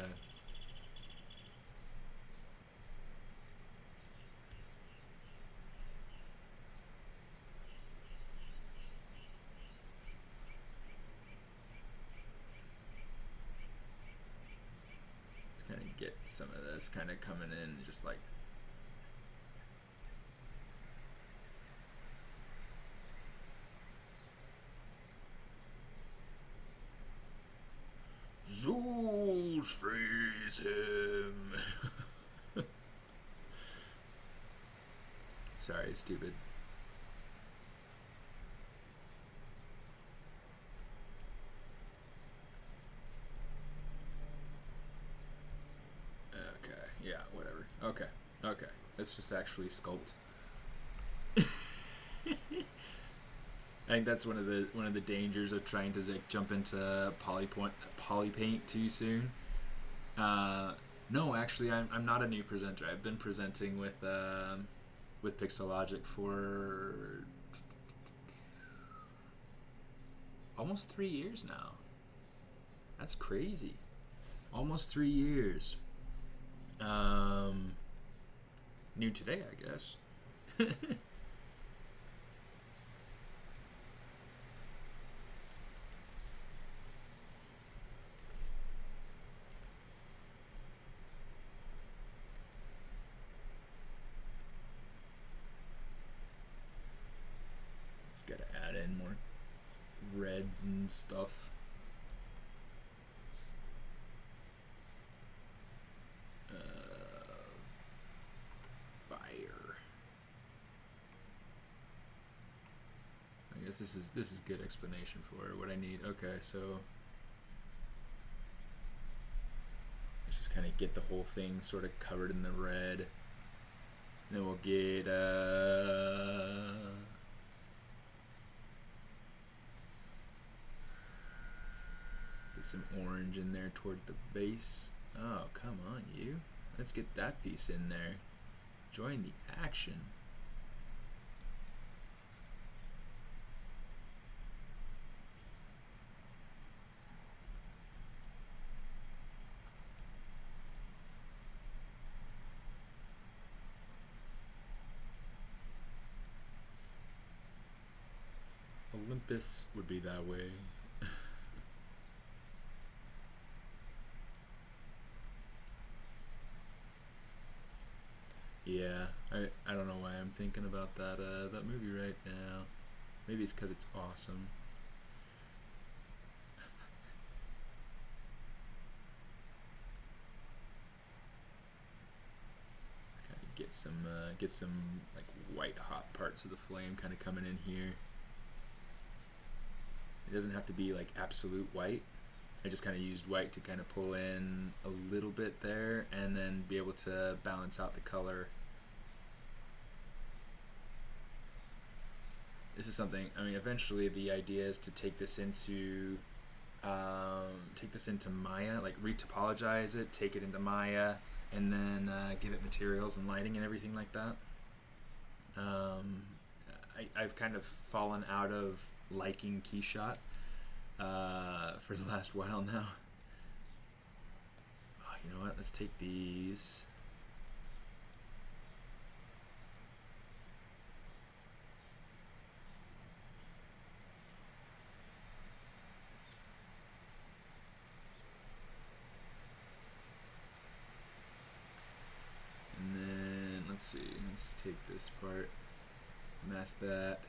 [SPEAKER 1] Let's kind of get some of this kind of coming in, just like. Zeus, freeze him. Sorry, stupid. Okay, yeah, whatever. Okay, okay. Let's just actually sculpt. I think that's one of the dangers of trying to like jump into poly paint too soon. No, actually, I'm not a new presenter. I've been presenting with Pixologic for almost 3 years now. That's crazy. Almost 3 years. New today, I guess. Gotta add in more reds and stuff. Fire. I guess this is good explanation for what I need. Okay, so let's just kind of get the whole thing sort of covered in the red. Then we'll get some orange in there toward the base. Oh, come on, you. Let's get that piece in there. Join the action. Olympus would be that way. Yeah, I don't know why I'm thinking about that movie right now. Maybe it's because it's awesome. Kind of get some like white hot parts of the flame kind of coming in here. It doesn't have to be like absolute white. I just kind of used white to kind of pull in a little bit there and then be able to balance out the color. This is something, I mean, eventually the idea is to take this into Maya, like retopologize it, take it into Maya, and then give it materials and lighting and everything like that. I've kind of fallen out of liking Keyshot for the last while now. Oh, you know what? Let's take these. And then let's see. Let's take this part, mask that.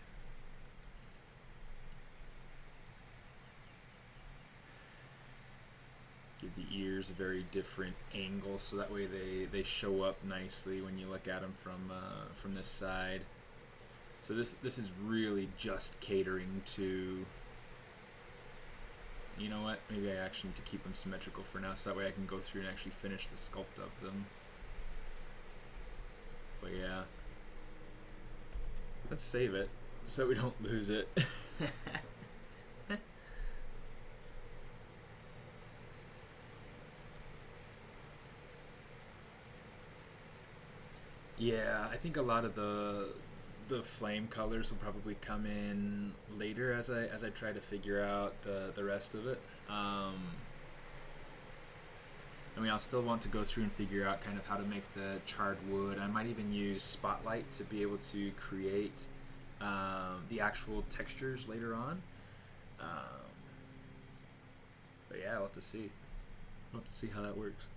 [SPEAKER 1] Give the ears a very different angle, so that way they show up nicely when you look at them from this side. So this is really just catering to. You know what? Maybe I actually need to keep them symmetrical for now, so that way I can go through and actually finish the sculpt of them. But yeah, let's save it so we don't lose it. Yeah, I think a lot of the flame colors will probably come in later as I try to figure out the rest of it. I mean, I'll still want to go through and figure out kind of how to make the charred wood. I might even use Spotlight to be able to create the actual textures later on. But yeah, I'll have to see. I'll have to see how that works.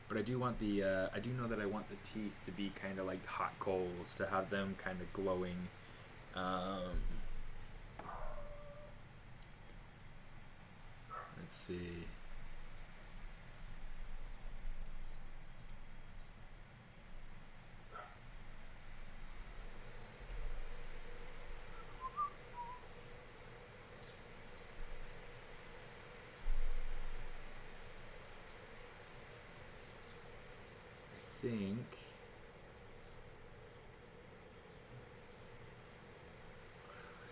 [SPEAKER 1] But I do want the I do know that I want the teeth to be kind of like hot coals, to have them kind of glowing. Let's see. I think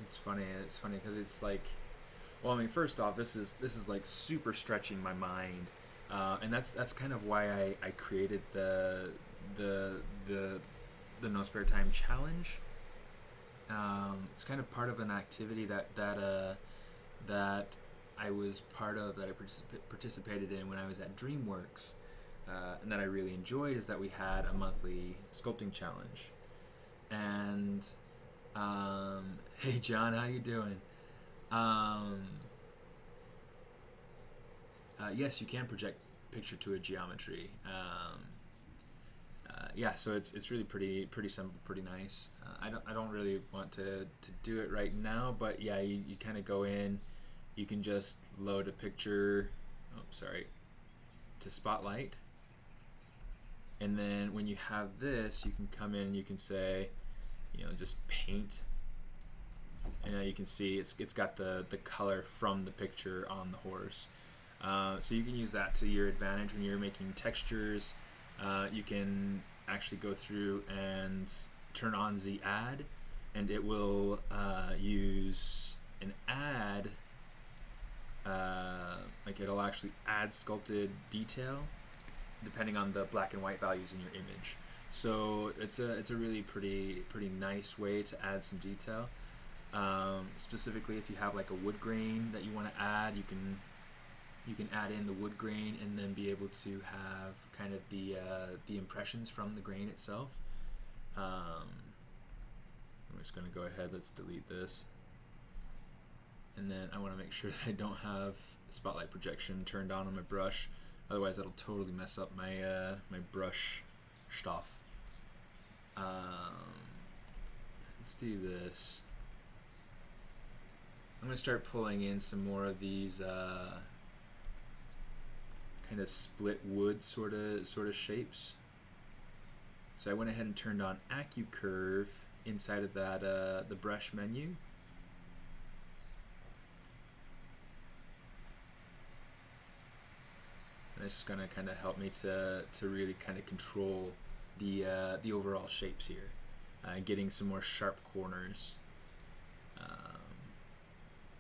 [SPEAKER 1] it's funny. It's funny because it's like, well, I mean, first off, this is like super stretching my mind, and that's kind of why I created the No Spare Time challenge. It's kind of part of an activity that I was part of, that I participated in when I was at DreamWorks, and that I really enjoyed, is that we had a monthly sculpting challenge. And hey John, how you doing? Yes, you can project picture to a geometry. Yeah, so it's really pretty simple, pretty nice. I don't really want to do it right now, but yeah, you kind of go in, you can just load a picture, to Spotlight, and then when you have this, you can come in and you can say, just paint, and now you can see it's got the color from the picture on the horse. So you can use that to your advantage when you're making textures. You can actually go through and turn on the add, and it will use an add, like it'll actually add sculpted detail depending on the black and white values in your image. So it's a really pretty nice way to add some detail. Specifically, if you have like a wood grain that you want to add, you can add in the wood grain and then be able to have kind of the impressions from the grain itself. I'm just going to go ahead, let's delete this. and then I want to make sure that I don't have spotlight projection turned on my brush, otherwise that'll totally mess up my my brush stuff. Let's do this. I'm going to start pulling in some more of these kind of split wood sort of shapes. So I went ahead and turned on AccuCurve inside of that the brush menu. And it's just going to kind of help me to really kind of control the overall shapes here, getting some more sharp corners.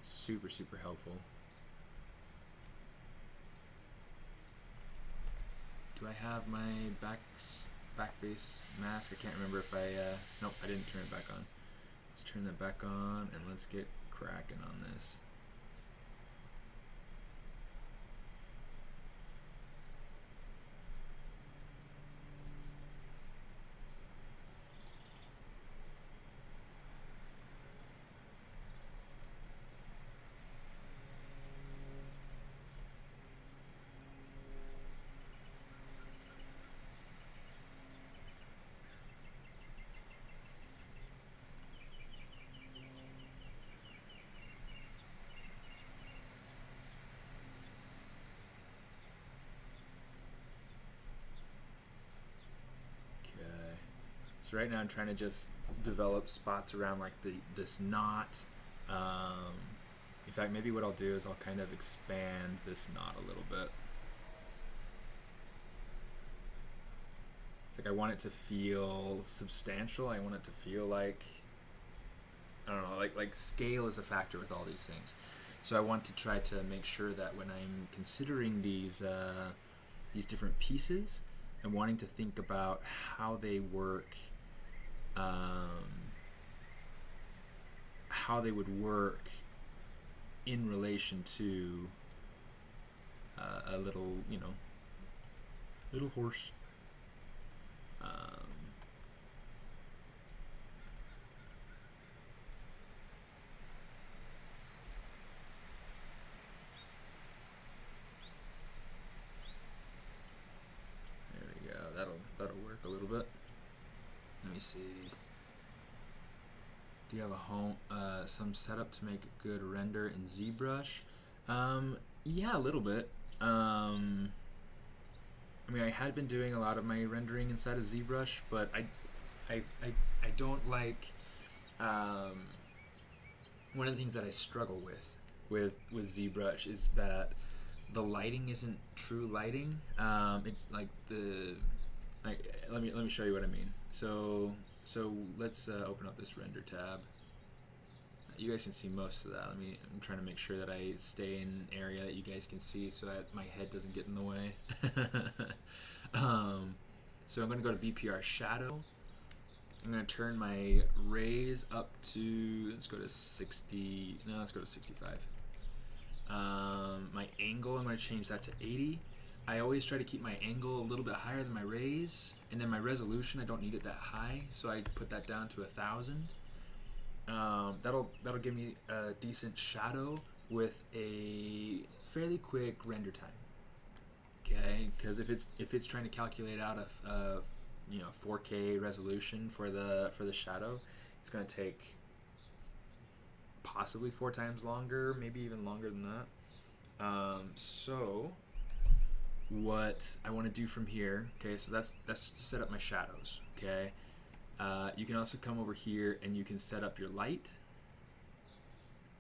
[SPEAKER 1] Super helpful. Do I have my back face mask? I can't remember if I nope, I didn't turn it back on. Let's turn that back on and let's get cracking on this. So right now I'm trying to just develop spots around like this knot. In fact, maybe what I'll do is I'll kind of expand this knot a little bit. It's like I want it to feel substantial. I want it to feel like, I don't know, like scale is a factor with all these things. So I want to try to make sure that when I'm considering these different pieces, I'm wanting to think about how they work, how they would work in relation to a little, little horse. There we go. That'll work a little bit. Let me see. Do you have a home some setup to make a good render in ZBrush? Yeah, a little bit. I mean, I had been doing a lot of my rendering inside of ZBrush, but I don't like. One of the things that I struggle with ZBrush is that the lighting isn't true lighting. Let me show you what I mean. So let's open up this render tab. You guys can see most of that. I'm trying to make sure that I stay in an area that you guys can see so that my head doesn't get in the way. So I'm going to go to BPR shadow. I'm going to turn my raise up to, let's go to 60, no, let's go to 65. My angle, I'm going to change that to 80. I always try to keep my angle a little bit higher than my raise, and then my resolution, I don't need it that high, so I put that down to 1000. That'll give me a decent shadow with a fairly quick render time. Okay, because if it's trying to calculate out a 4K resolution for the shadow, it's going to take possibly 4 times longer, maybe even longer than that. So what I want to do from here, okay, so that's to set up my shadows. Okay, you can also come over here and you can set up your light.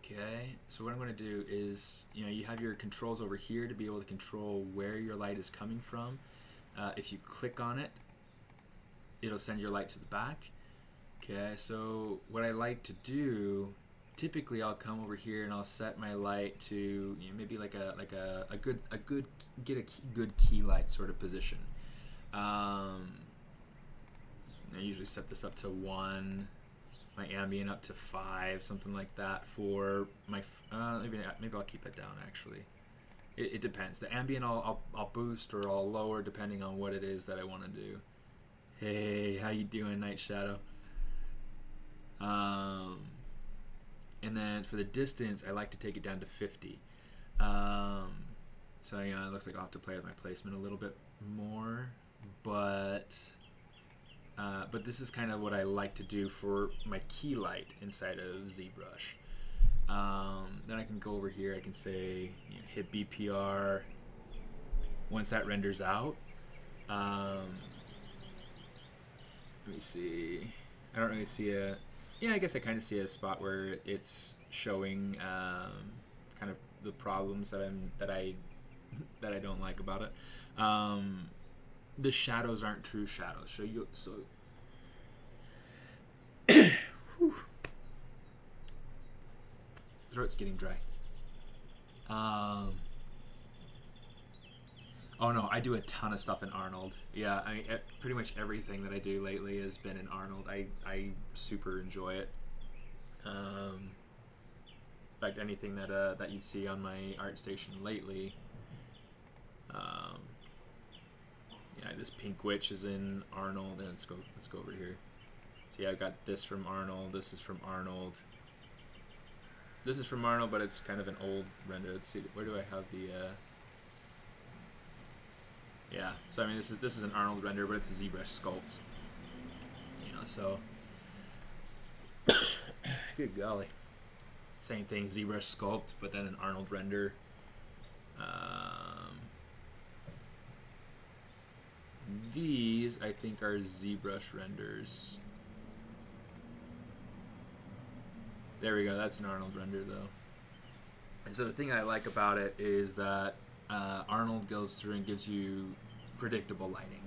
[SPEAKER 1] Okay, so what I'm going to do is, you have your controls over here to be able to control where your light is coming from. If you click on it, it'll send your light to the back. Okay, so what I like to do, typically I'll come over here and I'll set my light to maybe like a good key light sort of position. I usually set this up to 1, my ambient up to 5, something like that for my maybe I'll keep it down actually. It depends. The ambient I'll boost or I'll lower depending on what it is that I want to do. Hey, how you doing, Night Shadow? And then for the distance, I like to take it down to 50. So it looks like I'll have to play with my placement a little bit more, but this is kind of what I like to do for my key light inside of ZBrush. Then I can go over here, I can say hit BPR. Once that renders out, let me see, I don't really see I guess I kind of see a spot where it's showing kind of the problems that I don't like about it. The shadows aren't true shadows. Whew. Throat's getting dry. Oh no, I do a ton of stuff in Arnold. Yeah, I mean, pretty much everything that I do lately has been in Arnold. I super enjoy it. In fact, anything that you see on my ArtStation lately. Yeah, this Pink Witch is in Arnold, and let's go over here. So yeah, I've got this from Arnold. This is from Arnold. This is from Arnold, but it's kind of an old render. Let's see, where do I have the? Yeah, so I mean, this is an Arnold render, but it's a ZBrush sculpt. So good golly, same thing, ZBrush sculpt, but then an Arnold render. These I think are ZBrush renders. There we go. That's an Arnold render, though. And so the thing I like about it is that Arnold goes through and gives you predictable lighting.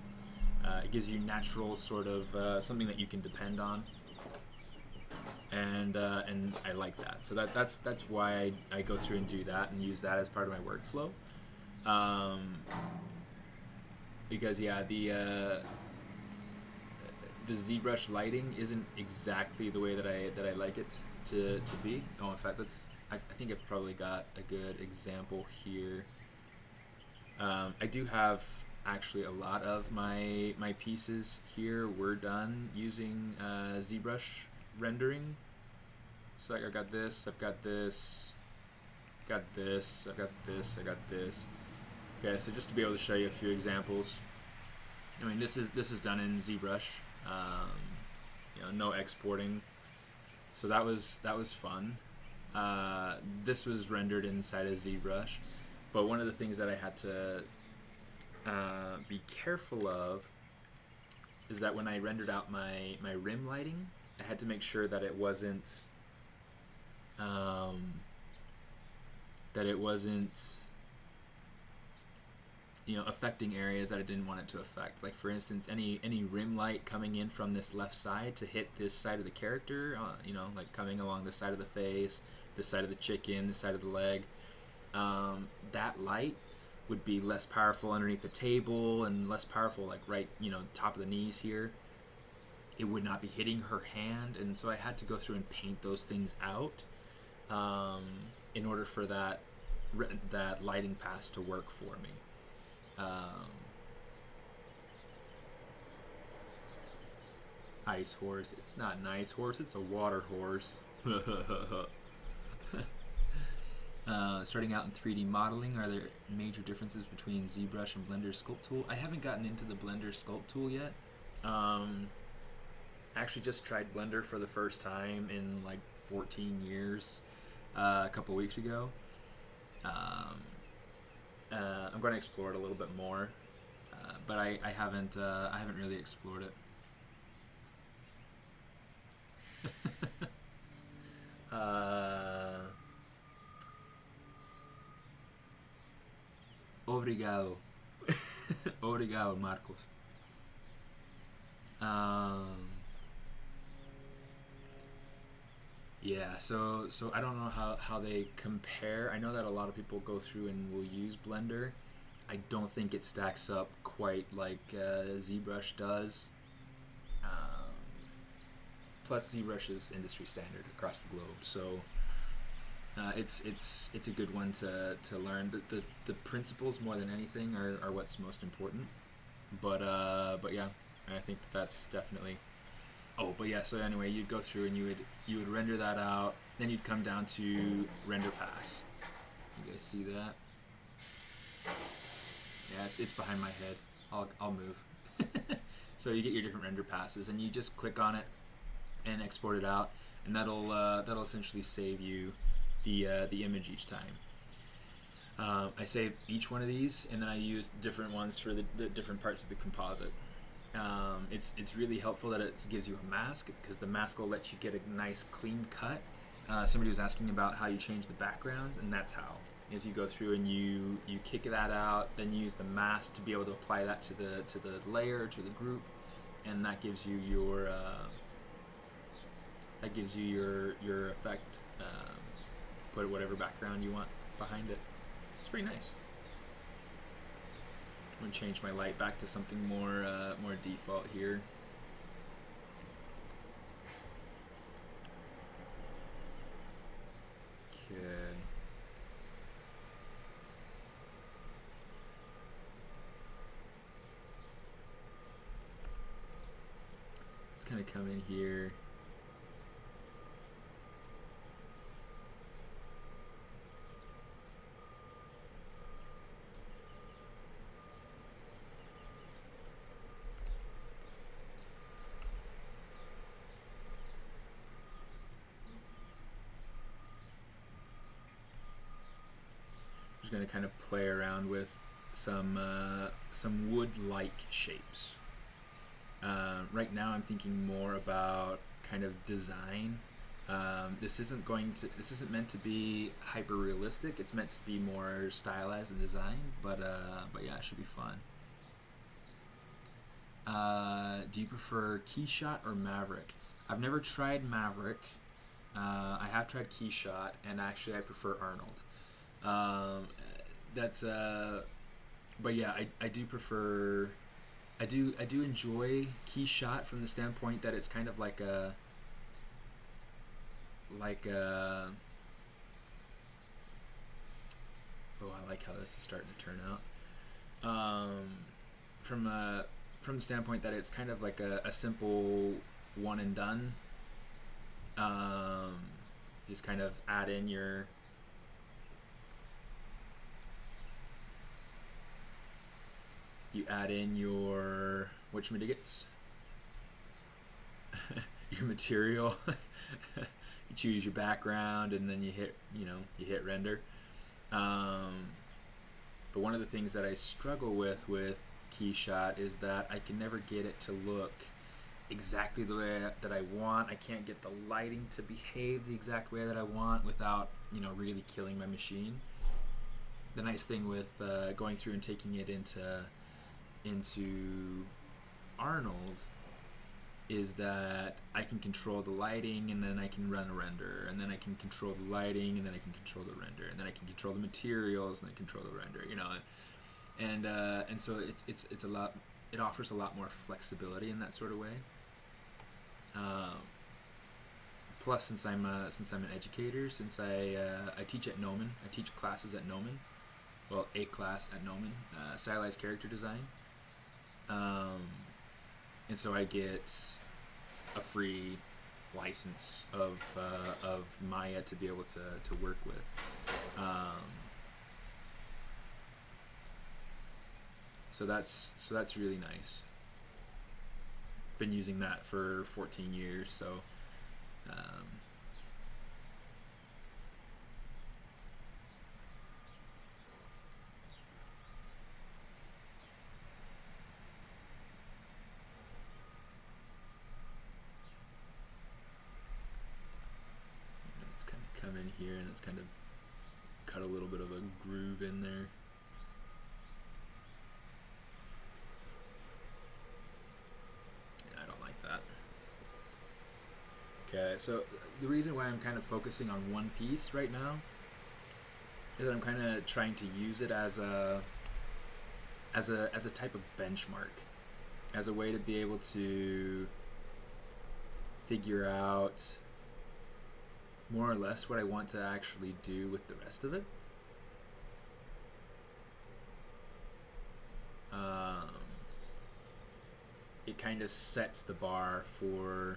[SPEAKER 1] It gives you natural sort of something that you can depend on, and I like that. So that's why I go through and do that and use that as part of my workflow. Because yeah, the ZBrush lighting isn't exactly the way that I like it to be. Oh, in fact, I think I've probably got a good example here. I do have actually a lot of my pieces here were done using ZBrush rendering. So like I've got this, I've got this, got this, I've got this, I got this. Okay, so just to be able to show you a few examples. I mean, this is done in ZBrush. No exporting. So that was fun. This was rendered inside of ZBrush, but one of the things that I had to be careful of is that when I rendered out my rim lighting, I had to make sure that it wasn't affecting areas that I didn't want it to affect. Like for instance, any rim light coming in from this left side to hit this side of the character, like coming along the side of the face, this side of the chicken, this side of the leg, that light would be less powerful underneath the table and less powerful like right, top of the knees here. It would not be hitting her hand, and so I had to go through and paint those things out in order for that lighting pass to work for me. Ice horse. It's not an ice horse, it's a water horse. Starting out in 3D modeling, are there major differences between ZBrush and Blender Sculpt Tool? I haven't gotten into the Blender Sculpt Tool yet. Actually just tried Blender for the first time in like 14 years a couple weeks ago. I'm going to explore it a little bit more, but I haven't really explored it. Obrigado. Obrigado, Marcos. Yeah, so I don't know how they compare. I know that a lot of people go through and will use Blender. I don't think it stacks up quite like ZBrush does. Plus, ZBrush is industry standard across the globe, so it's a good one to learn. The principles more than anything are what's most important. But yeah, I think that's definitely Oh, but yeah. So anyway, you'd go through and you would render that out. Then you'd come down to render pass. You guys see that? Yeah, it's behind my head. I'll move. So you get your different render passes, and you just click on it and export it out, and that'll essentially save you the image each time. I save each one of these, and then I use different ones for the different parts of the composite. It's really helpful that it gives you a mask, because the mask will let you get a nice clean cut. Somebody was asking about how you change the backgrounds, and that's how. As you go through and you kick that out, then you use the mask to be able to apply that to the layer, to the group, and that gives you your effect. Put whatever background you want behind it. It's pretty nice. I'm gonna change my light back to something more default here. Okay. Let's kind of come in here. Just going to kind of play around with some wood-like shapes. Right now I'm thinking more about kind of design. This isn't meant to be hyper realistic. It's meant to be more stylized and designed, but yeah, it should be fun. Do you prefer Keyshot or Maverick? I've never tried Maverick. I have tried Keyshot, and actually I prefer Arnold. But yeah, I do prefer. I do enjoy Keyshot from the standpoint that it's kind of like a oh, I like how this is starting to turn out. From the standpoint that it's kind of like a simple one and done. Just kind of add in your whatchamadiggits, your material. You choose your background, and then you hit render. But one of the things that I struggle with Keyshot is that I can never get it to look exactly the way that I want. I can't get the lighting to behave the exact way that I want without really killing my machine. The nice thing with going through and taking it into Arnold is that I can control the lighting, and then I can run a render, and then I can control the lighting, and then I can control the render, and then I can control the materials, and then control the render, and so it's a lot. It offers a lot more flexibility in that sort of way. Plus, since I'm an educator, since I teach at Nomen, I teach classes at Nomen. Well, a class at Nomen, stylized character design. And so I get a free license of Maya to be able to work with. So that's really nice. Been using that for 14 years, so let's kind of come in here and let's kind of cut a little bit of a groove in there. Okay, so the reason why I'm kind of focusing on one piece right now is that I'm kind of trying to use it as a type of benchmark, as a way to be able to figure out more or less what I want to actually do with the rest of it. it kind of sets the bar for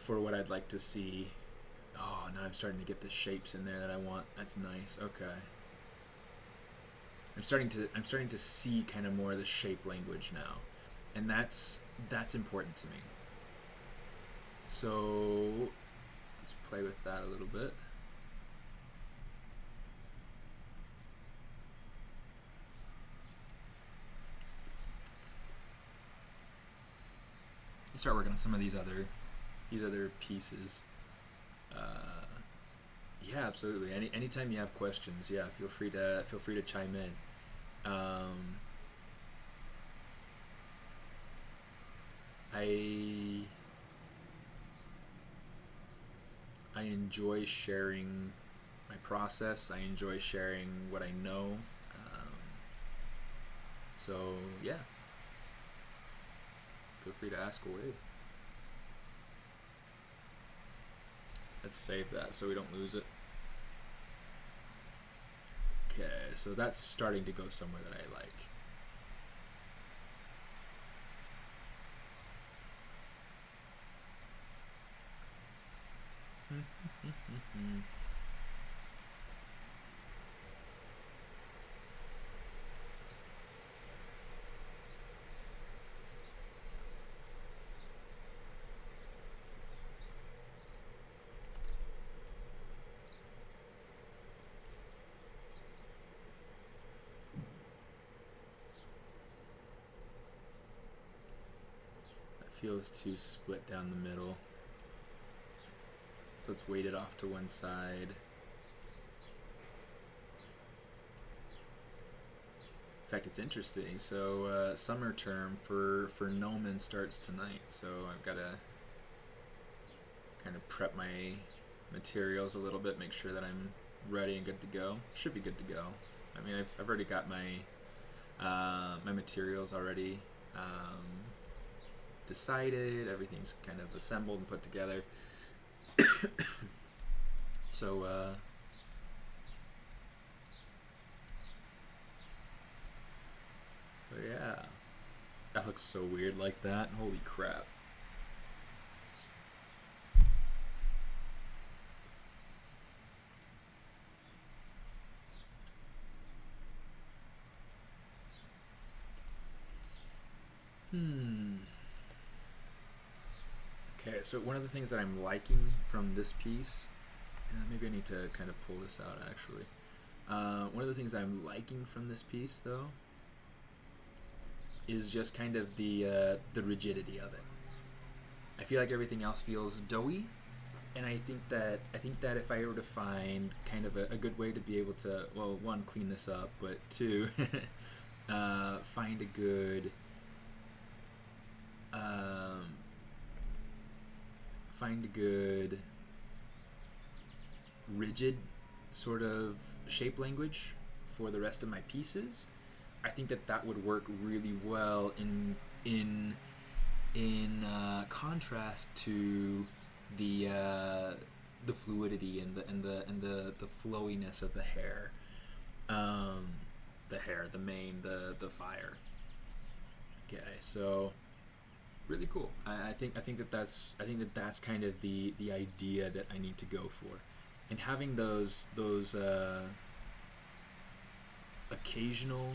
[SPEAKER 1] what I'd like to see. Oh, now I'm starting to get the shapes in there that I want. That's nice. Okay. I'm starting to see kind of more of the shape language now, and that's important to me. So let's play with that a little bit. Let's start working on some of these other pieces. Yeah, absolutely. Anytime you have questions, yeah, feel free to chime in. I enjoy sharing my process. I enjoy sharing what I know. So yeah, feel free to ask away. Let's save that so we don't lose it. Okay, so that's starting to go somewhere that I like. Feels too split down the middle, so let's weight it off to one side. In fact, it's interesting. So summer term for Gnomon starts tonight, so I've got to kind of prep my materials a little bit, make sure that I'm ready and good to go. Should be good to go. I mean, I've already got my my materials already decided. Everything's kind of assembled and put together. So yeah, that looks so weird like that. Holy crap. Okay, so one of the things that I'm liking from this piece, maybe I need to kind of pull this out actually. One of the things that I'm liking from this piece, though, is just kind of the rigidity of it. I feel like everything else feels doughy, and I think that if I were to find kind of a good way to be able to, well, one, clean this up, but two, find a good rigid sort of shape language for the rest of my pieces, I think that would work really well in contrast to the fluidity and the flowiness of the hair, the mane, the fire. Okay, so really cool. I think that's kind of the idea that I need to go for, and having those occasional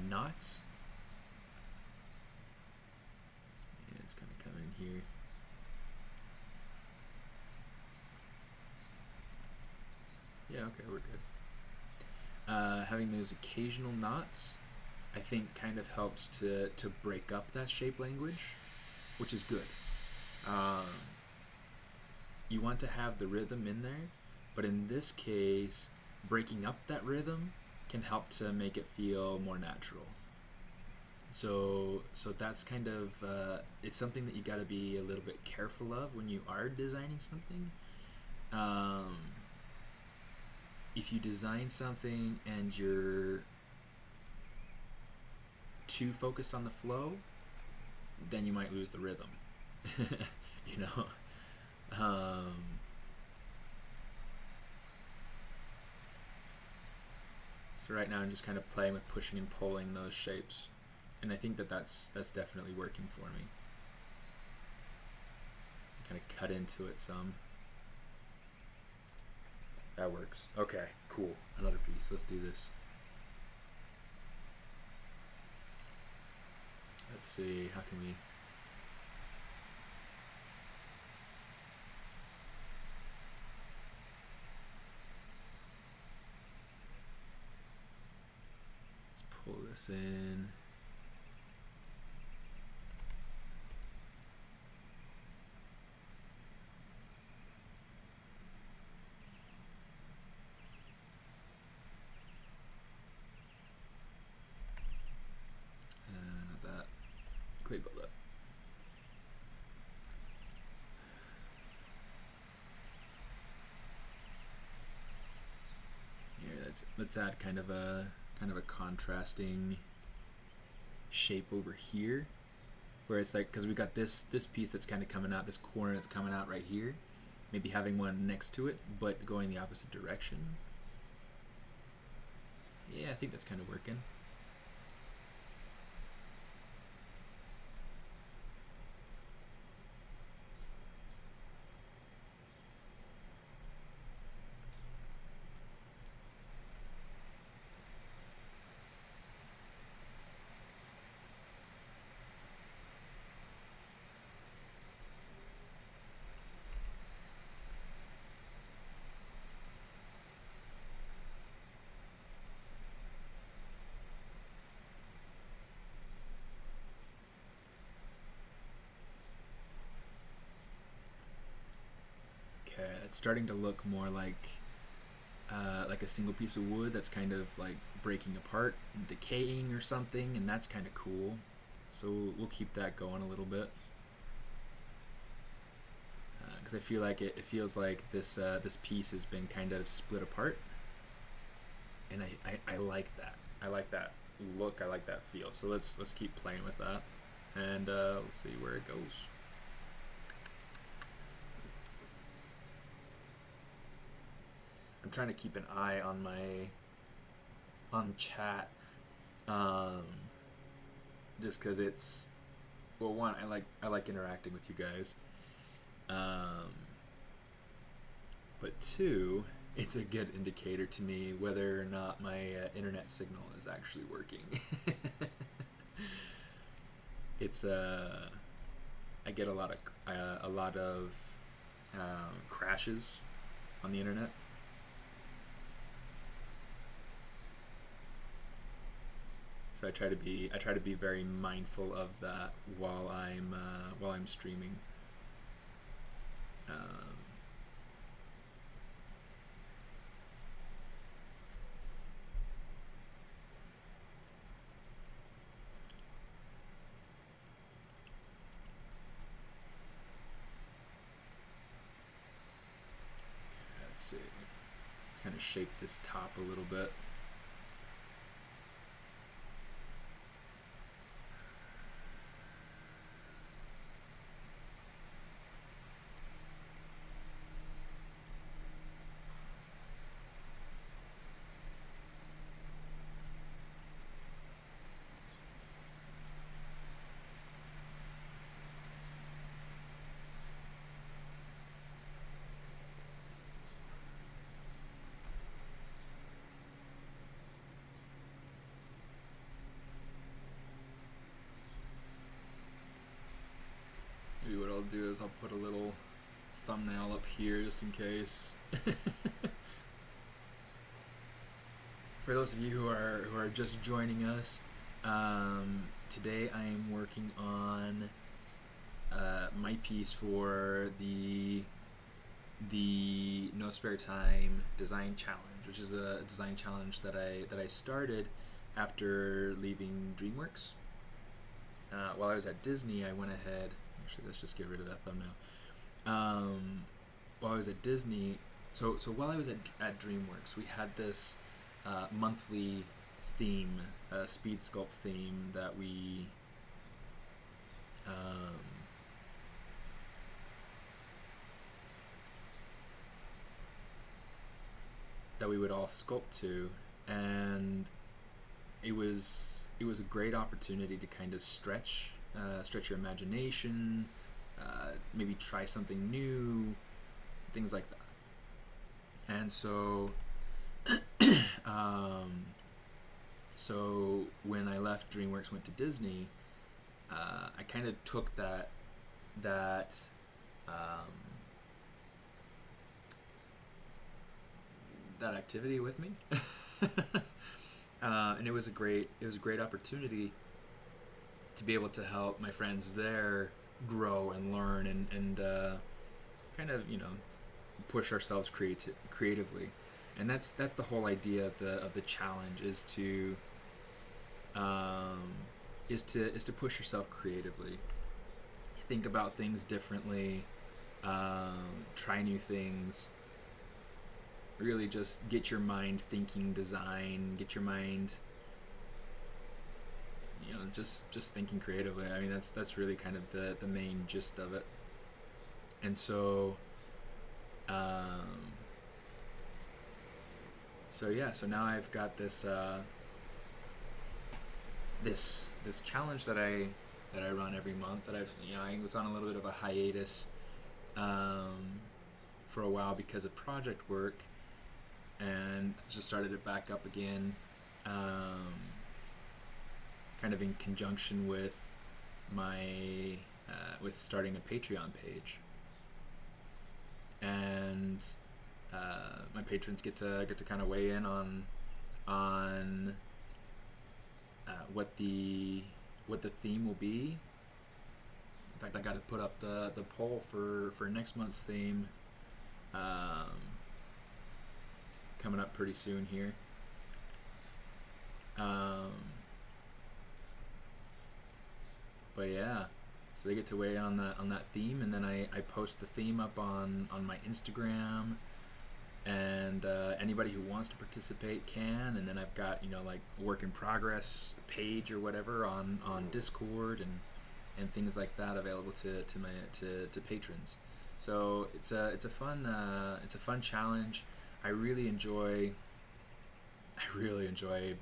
[SPEAKER 1] knots. Yeah, it's gonna come in here. Yeah, okay, we're good. Having those occasional knots, I think, kind of helps to break up that shape language, which is good. You want to have the rhythm in there, but in this case, breaking up that rhythm can help to make it feel more natural. So that's kind of it's something that you got to be a little bit careful of when you are designing something. If you design something and you're too focused on the flow, then you might lose the rhythm. You know. So right now I'm just kind of playing with pushing and pulling those shapes, and I think that that's definitely working for me. Kind of cut into it some. That works. Okay, cool. Another piece. Let's do this. Let's see, how can we... Let's pull this in. Not that. Clay build up. Here, let's add kind of a contrasting shape over here, where it's like, because we got this piece that's kind of coming out, this corner that's coming out right here, maybe having one next to it but going the opposite direction. Yeah, I think that's kind of working. Okay, it's starting to look more like a single piece of wood that's kind of like breaking apart and decaying or something, and that's kind of cool. So we'll keep that going a little bit, because I feel like it feels like this piece has been kind of split apart, and I like that. I like that look. I like that feel. So let's keep playing with that, and we'll see where it goes. I'm trying to keep an eye on chat, just because it's, well, one, I like interacting with you guys, but two, it's a good indicator to me whether or not my internet signal is actually working. It's I get a lot of crashes on the internet. So I try to be very mindful of that while I'm streaming. Let's see. Let's kind of shape this top a little bit. Maybe what I'll do is I'll put a little thumbnail up here just in case. For those of you who are just joining us, today I am working on my piece for the No Spare Time design challenge, which is a design challenge that I started after leaving DreamWorks. While I was at Disney, I went ahead. Actually, let's just get rid of that thumbnail. While I was at Disney, so while I was at DreamWorks, we had this monthly theme, speed sculpt theme that we would all sculpt to, and it was a great opportunity to kind of stretch your imagination, maybe try something new, things like that. And so so when I left DreamWorks, went to Disney, I kind of took that that activity with me. And it was a great opportunity to be able to help my friends there grow and learn and kind of, you know, push ourselves creatively. And that's the whole idea of the challenge, is to push yourself creatively, think about things differently, try new things, really just get your mind thinking design, get your mind, you know, just thinking creatively. I mean, that's really kind of the main gist of it. And so so now I've got this this challenge that I run every month, that I was on a little bit of a hiatus for a while because of project work, and just started it back up again, kind of in conjunction with my with starting a Patreon page. And my patrons get to kind of weigh in on what the theme will be. In fact, I got to put up the poll for next month's theme, coming up pretty soon here. But yeah, so they get to weigh in on that theme, and then I post the theme up on my Instagram, and anybody who wants to participate can. And then I've got, you know, like a work in progress page or whatever on Discord and things like that available to patrons. So it's a fun challenge. I really enjoy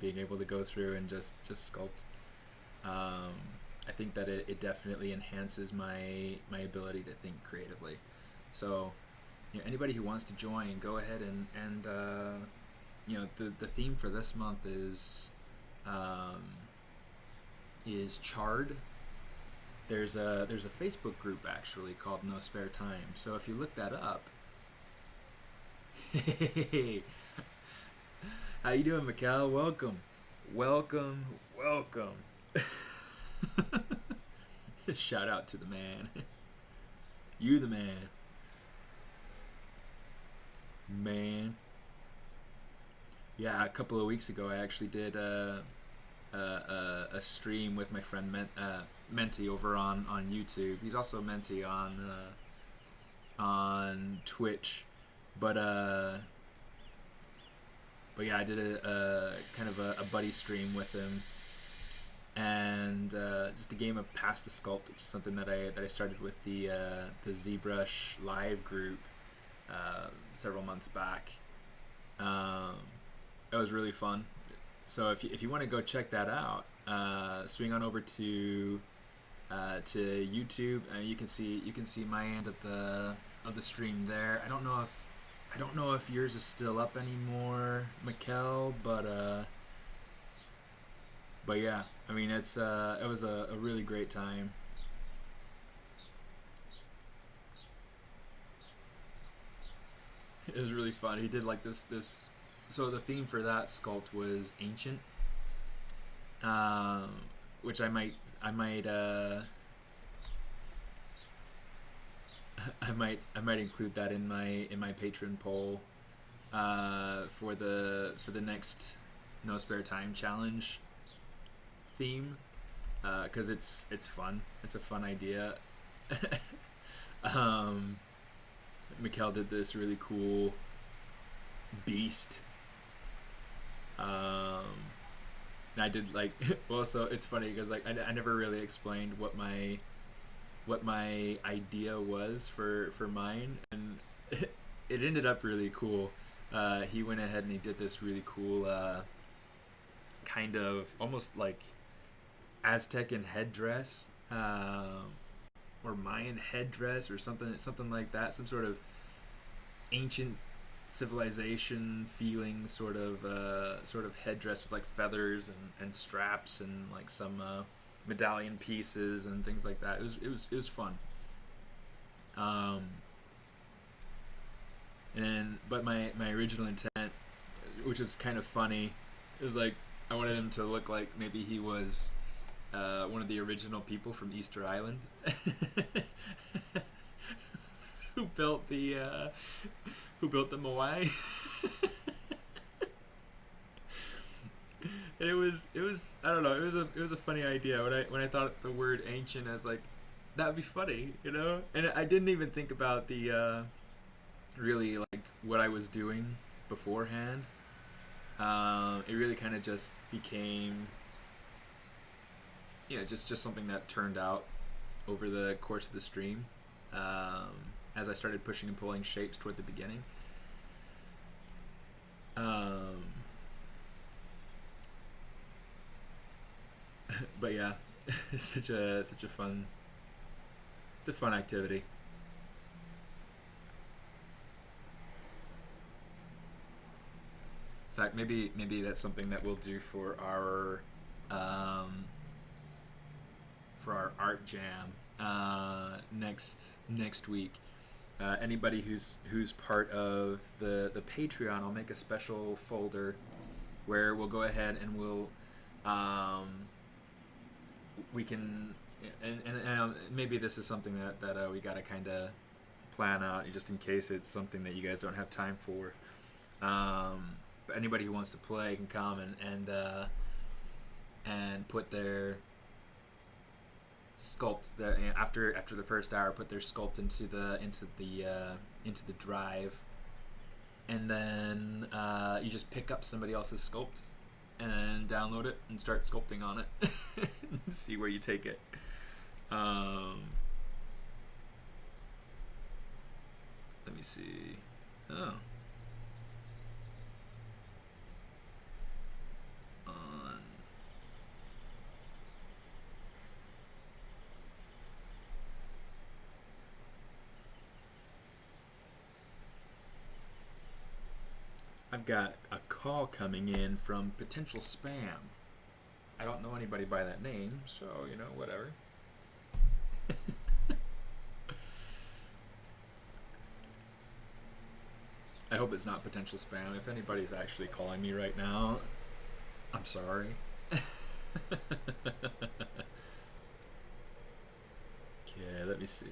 [SPEAKER 1] being able to go through and just sculpt. I think that it definitely enhances my ability to think creatively. So, you know, anybody who wants to join, go ahead and you know, the theme for this month is charred. There's a Facebook group actually called No Spare Time. So if you look that up, hey, how you doing, Mikkel? Welcome. Shout out to the man. You the man. Yeah, a couple of weeks ago I actually did a stream with my friend Menti over on YouTube. He's also Menti on Twitch, but yeah, I did a kind of a buddy stream with him, and just a game of Pass the Sculpt, which is something that I started with the ZBrush live group several months back. It was really fun. So if you want to go check that out, swing on over to YouTube. You can see my end of the stream there. I don't know if yours is still up anymore, Mikkel, but yeah, I mean, it was a really great time. It was really fun. He did like this. So the theme for that sculpt was ancient, which I might include that in my patron poll for the next No Spare Time challenge theme, because it's fun. It's a fun idea. Mikkel did this really cool beast, and I did like well, so it's funny because like I never really explained what my idea was for mine, and it ended up really cool. he went ahead and he did this really cool kind of almost like Aztecan headdress, or Mayan headdress, or something like that. Some sort of ancient civilization feeling sort of headdress with like feathers and straps and like some medallion pieces and things like that. It was fun. But my original intent, which is kind of funny, is like I wanted him to look like maybe he was one of the original people from Easter Island who built the Moai. And it was I don't know, it was a funny idea when I thought the word ancient as like that would be funny, you know? And I didn't even think about the really like what I was doing beforehand. It really kind of just became, just something that turned out over the course of the stream, as I started pushing and pulling shapes toward the beginning. But yeah, it's such a fun activity. In fact, maybe that's something that we'll do for our art jam next week. Anybody who's part of the Patreon, I'll make a special folder where we'll go ahead and we'll we can and maybe this is something that we gotta kind of plan out just in case it's something that you guys don't have time for. But anybody who wants to play can come and put their sculpt after the first hour, put their sculpt into the drive, and then you just pick up somebody else's sculpt and download it and start sculpting on it. See where you take it. Let me see. Oh. I've got a call coming in from potential spam. I don't know anybody by that name, so, whatever. I hope it's not potential spam. If anybody's actually calling me right now, I'm sorry. Okay, let me see.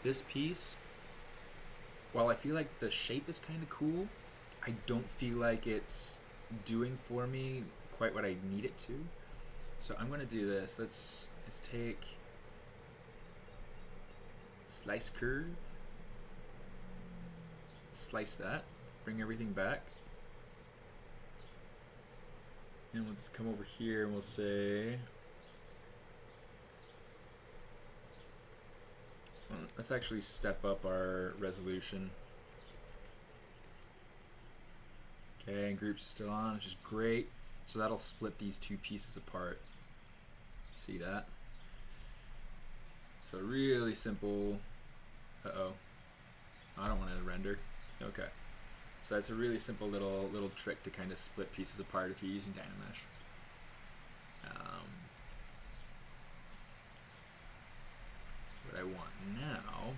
[SPEAKER 1] This piece, while I feel like the shape is kind of cool, I don't feel like it's doing for me quite what I need it to. So I'm going to do this. Let's take slice curve, slice that, bring everything back, and we'll just come over here and we'll say, let's actually step up our resolution. Okay, and groups are still on, which is great. So that'll split these two pieces apart. See that? So really simple. Uh-oh. I don't want to render. Okay. So that's a really simple little trick to kind of split pieces apart if you're using Dynamesh. What I want now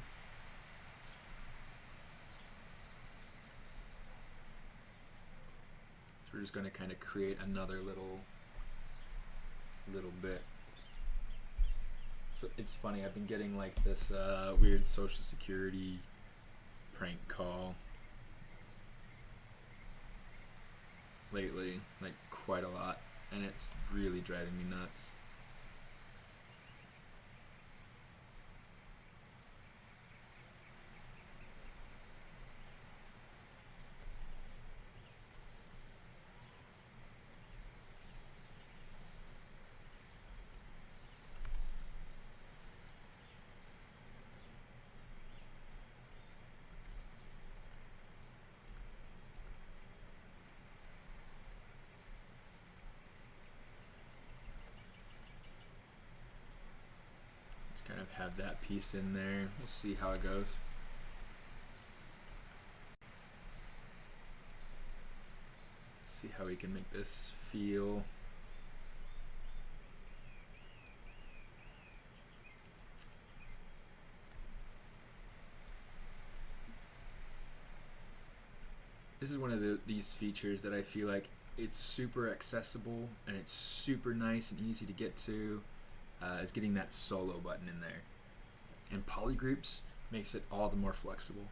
[SPEAKER 1] is we're just going to kind of create another little bit. So it's funny, I've been getting like this weird Social Security prank call lately, like quite a lot, and it's really driving me nuts. have that piece in there. We'll see how it goes. See how we can make this feel. This is one of these features that I feel like it's super accessible and it's super nice and easy to get to, is getting that solo button in there. And polygroups makes it all the more flexible.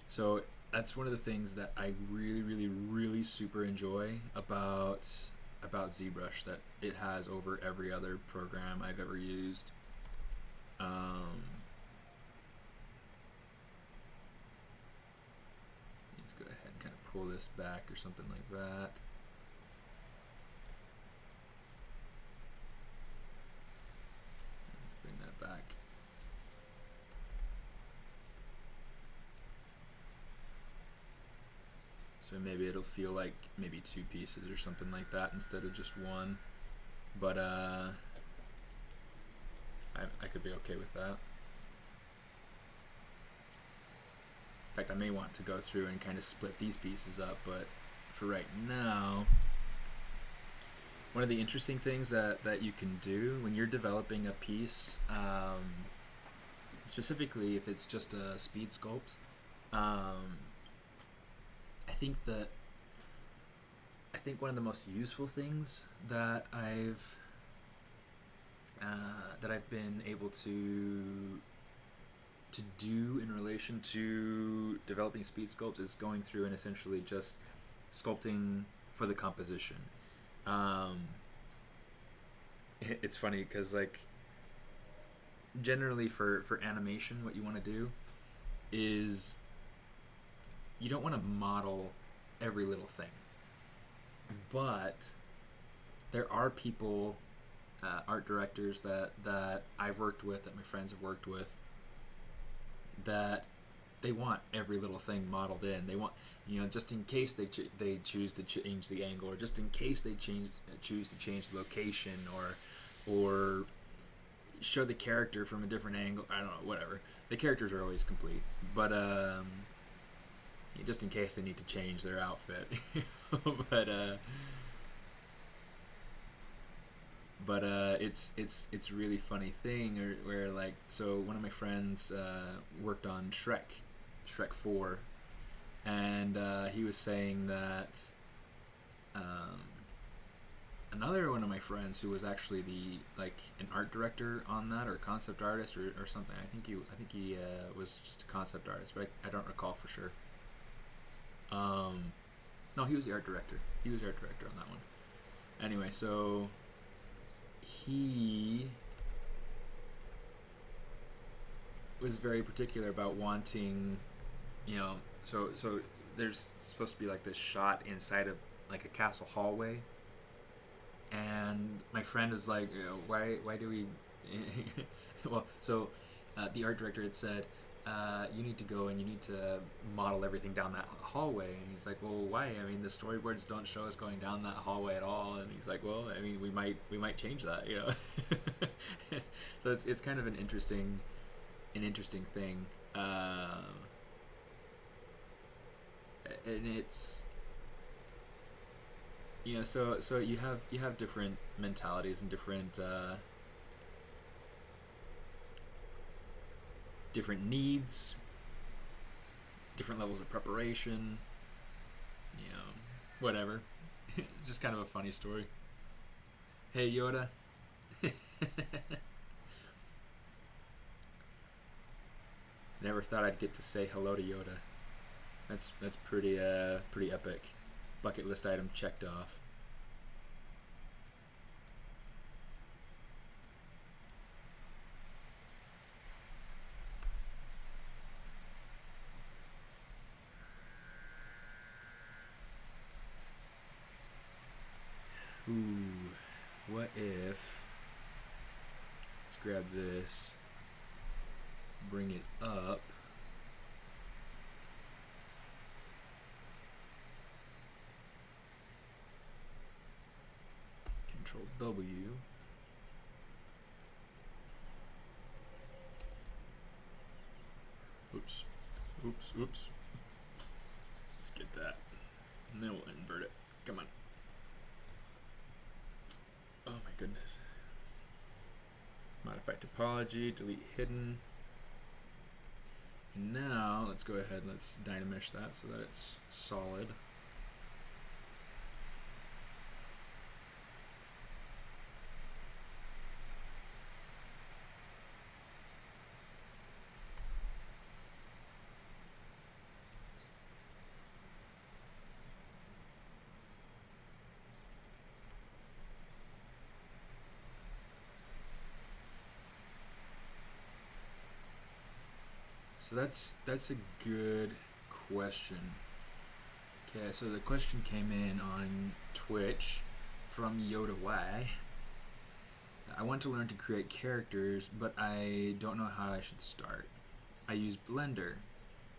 [SPEAKER 1] So that's one of the things that I really super enjoy about ZBrush, that it has over every other program I've ever used. Let's go ahead and kind of pull this back or something like that. Let's bring that back. So maybe it'll feel like maybe two pieces or something like that instead of just one. But I could be okay with that. In fact, I may want to go through and kind of split these pieces up, but for right now, one of the interesting things that you can do when you're developing a piece, specifically if it's just a speed sculpt, I think one of the most useful things that I've been able to do in relation to developing speed sculpts is going through and essentially just sculpting for the composition. It's funny because, like, generally for animation, what you want to do is you don't want to model every little thing, but there are people, art directors that I've worked with, that my friends have worked with, that they want every little thing modeled in. They want, just in case they choose to change the angle, or just in case they choose to change the location, or show the character from a different angle. I don't know, whatever. The characters are always complete, but just in case they need to change their outfit. but it's really funny thing where like, so one of my friends worked on Shrek 4, and he was saying that another one of my friends who was actually an art director on that, or concept artist or something. I think he was just a concept artist, but I don't recall for sure. No, he was the art director. He was art director on that one. Anyway, so he was very particular about wanting, so there's supposed to be like this shot inside of like a castle hallway, and my friend is like, why do we well, so the art director had said, you need to go and you need to model everything down that hallway. And he's like, well, why? I mean, the storyboards don't show us going down that hallway at all. And he's like, well, I mean, we might change that, So it's kind of an interesting thing, and it's, so you have different mentalities and different needs, different levels of preparation, whatever. Just kind of a funny story. Hey, Yoda. Never thought I'd get to say hello to Yoda. That's pretty epic. Bucket list item checked off. Ooh, what if, let's grab this, bring it up, Control W, Oops. Let's get that. And then we'll invert it. Come on. Oh my goodness. Modify topology, delete hidden. And now let's go ahead, let's dynamesh that so that it's solid. So that's a good question. Okay, so the question came in on Twitch from Yoda Y. I want to learn to create characters, but I don't know how I should start. I use Blender.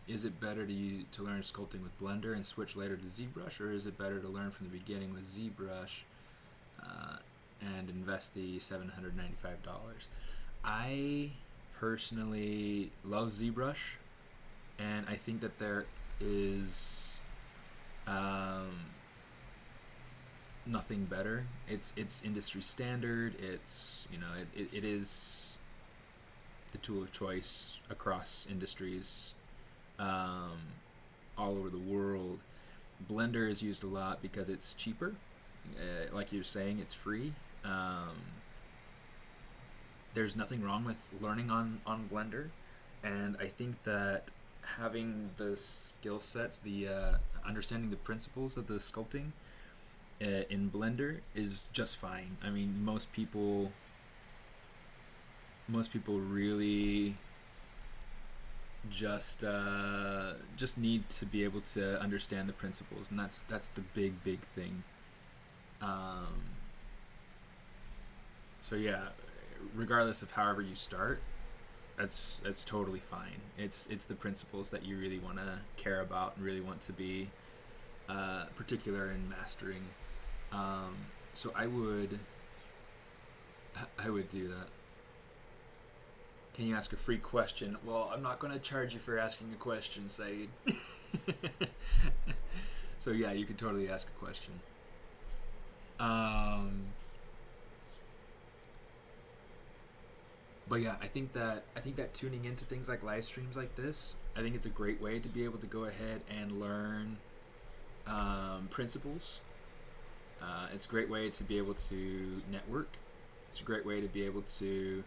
[SPEAKER 1] Is it better to learn sculpting with Blender and switch later to ZBrush, or is it better to learn from the beginning with ZBrush and invest the $795? I personally love ZBrush, and I think that there is nothing better. It's industry standard. It's, you know, it is the tool of choice across industries all over the world. Blender is used a lot because it's cheaper. Like you're saying, it's free. There's nothing wrong with learning on Blender, and I think that having the skill sets, the understanding the principles of the sculpting in Blender is just fine. I mean, most people really just need to be able to understand the principles, and that's the big thing. So yeah, regardless of however you start, that's totally fine. It's the principles that you really want to care about and really want to be particular in mastering. So I would do that. Can you ask a free question? Well, I'm not going to charge you for asking a question, Saeed. So yeah, you can totally ask a question. But yeah, I think that tuning into things like live streams like this, I think it's a great way to be able to go ahead and learn principles. It's a great way to be able to network. It's a great way to be able to,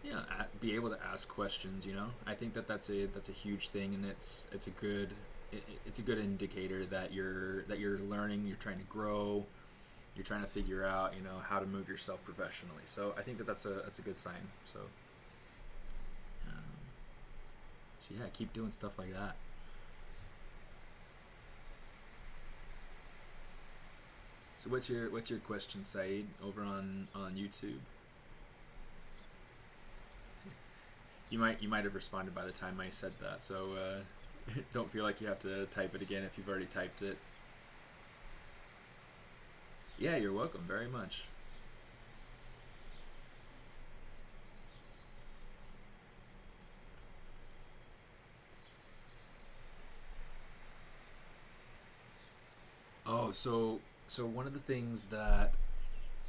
[SPEAKER 1] you know, be able to ask questions. You know, I think that that's a huge thing, and it's a good indicator that you're learning, you're trying to grow, you're trying to figure out, you know, how to move yourself professionally. So I think that that's a good sign. So yeah, keep doing stuff like that. So what's your question, Saeed, over on YouTube? You might have responded by the time I said that, so don't feel like you have to type it again if you've already typed it. Yeah, you're welcome very much. Oh, so one of the things that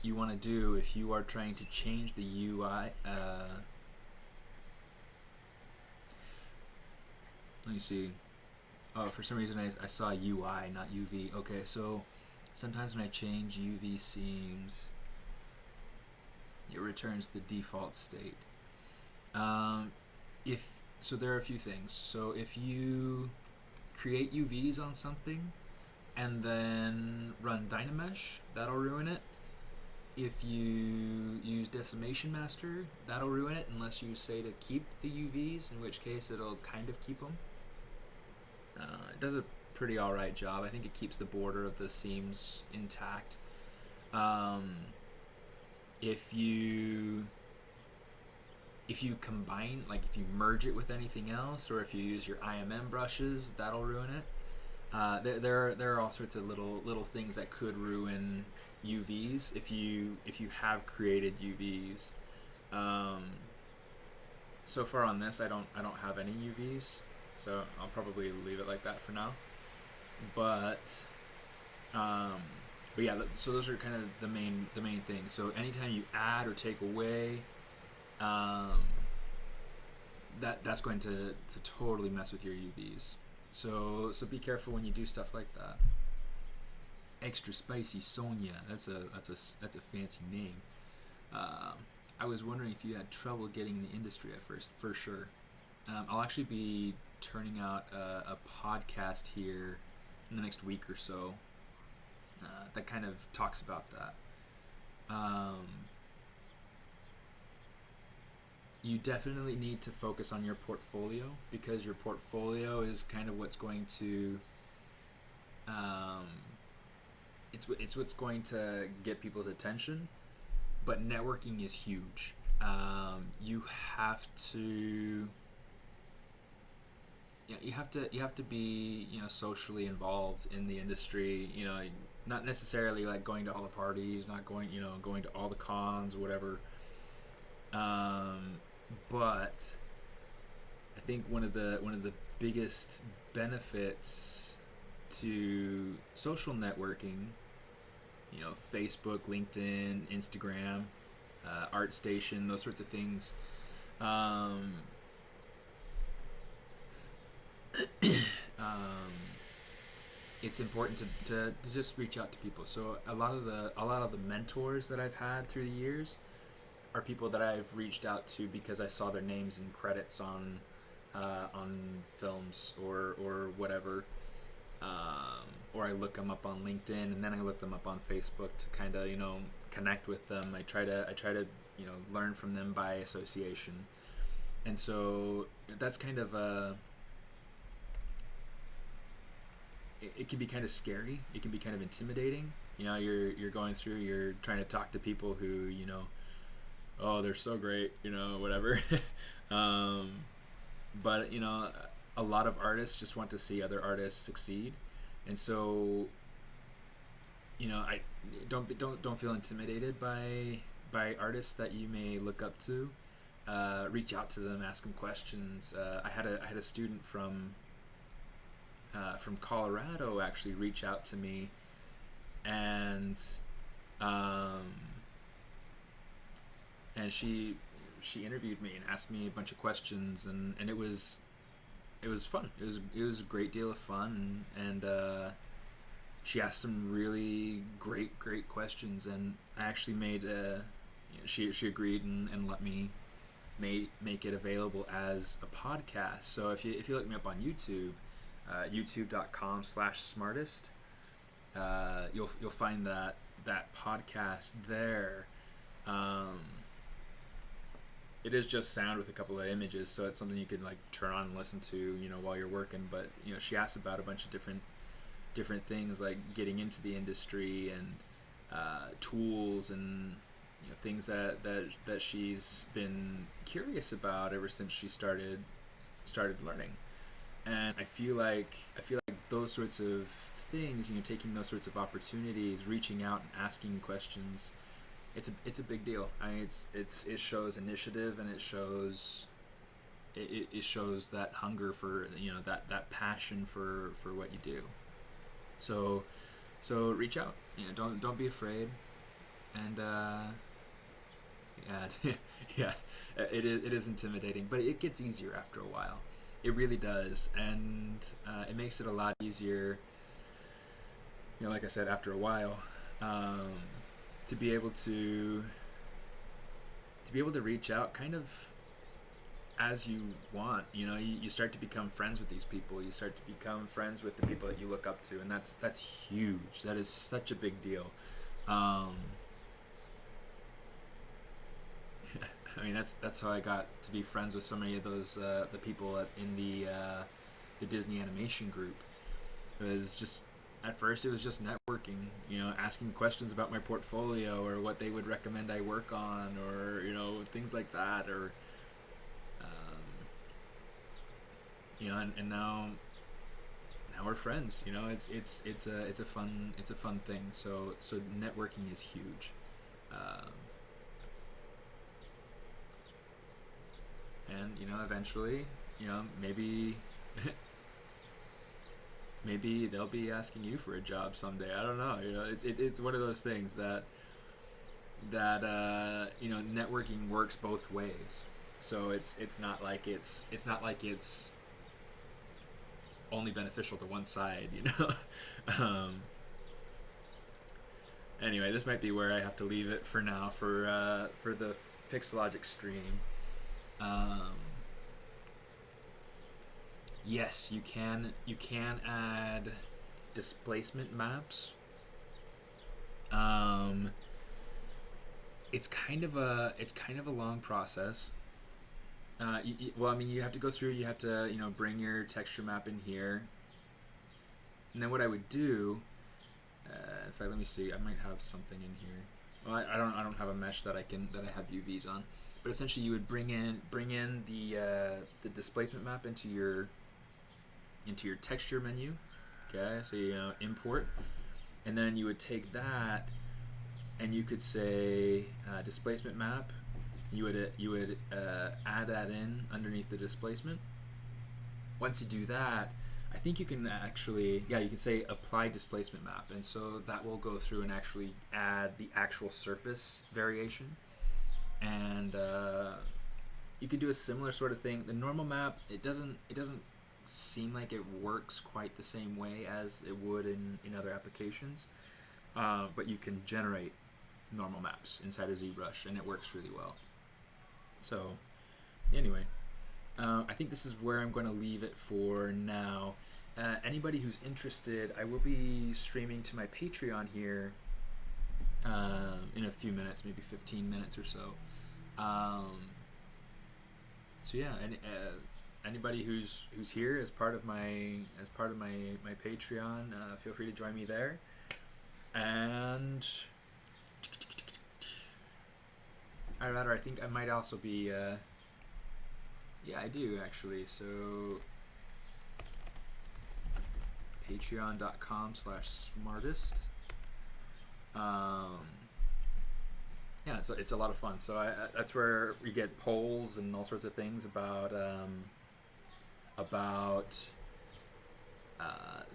[SPEAKER 1] you want to do if you are trying to change the UI, let me see. Oh, for some reason I saw UI, not UV. Okay, so sometimes when I change UV seams, it returns the default state. So there are a few things. So if you create UVs on something and then run Dynamesh, that'll ruin it. If you use Decimation Master, that'll ruin it unless you say to keep the UVs, in which case it'll kind of keep them. It does a pretty alright job. I think it keeps the border of the seams intact. If you combine, like if you merge it with anything else, or if you use your IMM brushes, that'll ruin it. There are all sorts of little things that could ruin UVs if you have created UVs. So far on this, I don't have any UVs. so I'll probably leave it like that for now. But um, but yeah, so those are kind of the main things. So anytime you add or take away, um, that's going to totally mess with your UVs. So be careful when you do stuff like that. Extra spicy Sonia. That's a fancy name. Um, I was wondering if you had trouble getting in the industry at first. For sure. I'll actually be turning out a podcast here in the next week or so that kind of talks about that. You definitely need to focus on your portfolio, because your portfolio is kind of what's going to it's what's going to get people's attention. But networking is huge. You have to you have to be socially involved in the industry. Not necessarily like going to all the parties, not going going to all the cons or whatever. But I think one of the biggest benefits to social networking, Facebook, LinkedIn, Instagram, ArtStation, those sorts of things. It's important to just reach out to people. So a lot of the mentors that I've had through the years are people that I've reached out to because I saw their names in credits on films or whatever. Or I look them up on LinkedIn, and then I look them up on Facebook to kind of connect with them. I try to learn from them by association, and so that's kind of it can be kind of scary. It can be kind of intimidating. You're going through. You're trying to talk to people who oh, they're so great. Whatever. But a lot of artists just want to see other artists succeed, and so I don't feel intimidated by artists that you may look up to. Reach out to them, ask them questions. I had a student from Colorado actually reach out to me, and she interviewed me and asked me a bunch of questions, and it was fun. It was a great deal of fun, and she asked some really great questions, and I actually made she agreed and let me make it available as a podcast. So if you look me up on YouTube, youtube.com/smartist, you'll find that podcast there. It is just sound with a couple of images, so it's something you could like turn on and listen to, while you're working. But she asked about a bunch of different things, like getting into the industry and tools and things that she's been curious about ever since she started learning. And I feel like those sorts of things, taking those sorts of opportunities, reaching out and asking questions, it's a big deal. It shows initiative, and it shows that hunger for that passion for what you do. So reach out. Don't be afraid. And yeah, it is intimidating, but it gets easier after a while. It really does, and it makes it a lot easier. Like I said, after a while. To be able to reach out kind of as you want. You start to become friends with these people. You start to become friends with the people that you look up to, and that's huge. That is such a big deal. That's how I got to be friends with so many of those the people in the Disney animation group. It was just, at first it was just networking, asking questions about my portfolio or what they would recommend I work on, or things like that, or and now we're friends. It's a fun thing. So networking is huge. And eventually, maybe maybe they'll be asking you for a job someday. I don't know. You know, it's one of those things that you know, networking works both ways. So it's not like it's only beneficial to one side, you know. Anyway, this might be where I have to leave it for now for the Pixologic stream. Yes, you can add displacement maps. It's kind of a long process. Well, I mean, you have to go through. You have to, you know, bring your texture map in here, and then what I would do, in fact, let me see. I might have something in here. Well, I don't have a mesh that I have UVs on, but essentially you would bring in the displacement map into your texture menu. Okay, so you know, import, and then you would take that, and you could say displacement map. You would add that in underneath the displacement. Once you do that, I think you can actually, you can say apply displacement map, and so that will go through and actually add the actual surface variation. And you can do a similar sort of thing. The normal map, it doesn't seem like it works quite the same way as it would in other applications, but you can generate normal maps inside of ZBrush, and it works really well. So anyway, I think this is where I'm going to leave it for now. Anybody who's interested, I will be streaming to my Patreon here in a few minutes, maybe 15 minutes or so. So yeah, anybody who's here as part of my Patreon, feel free to join me there. And I think I might also be yeah, I do actually. So patreon.com/SMAARTIST. Yeah, it's a lot of fun. So that's where we get polls and all sorts of things about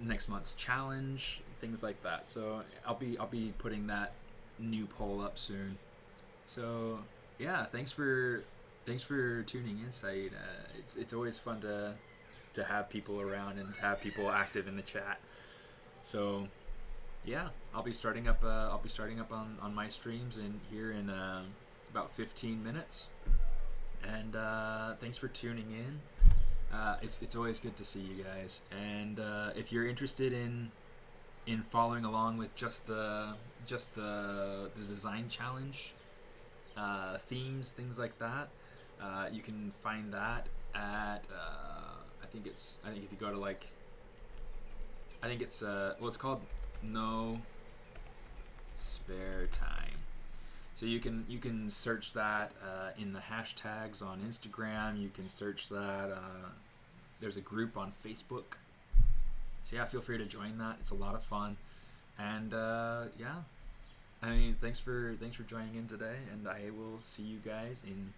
[SPEAKER 1] next month's challenge, things like that. So I'll be putting that new poll up soon. So yeah, thanks for tuning in, Saeed. It's always fun to have people around and have people active in the chat. So yeah, I'll be starting up on my streams here in about 15 minutes. And thanks for tuning in. It's always good to see you guys. And if you're interested in following along with just the design challenge, themes, things like that, you can find that at I think if you go to it's called No Spare Time. So you can search that in the hashtags on Instagram. You can search that. There's a group on Facebook. So yeah, feel free to join that. It's a lot of fun. And yeah, I mean, thanks for joining in today, and I will see you guys in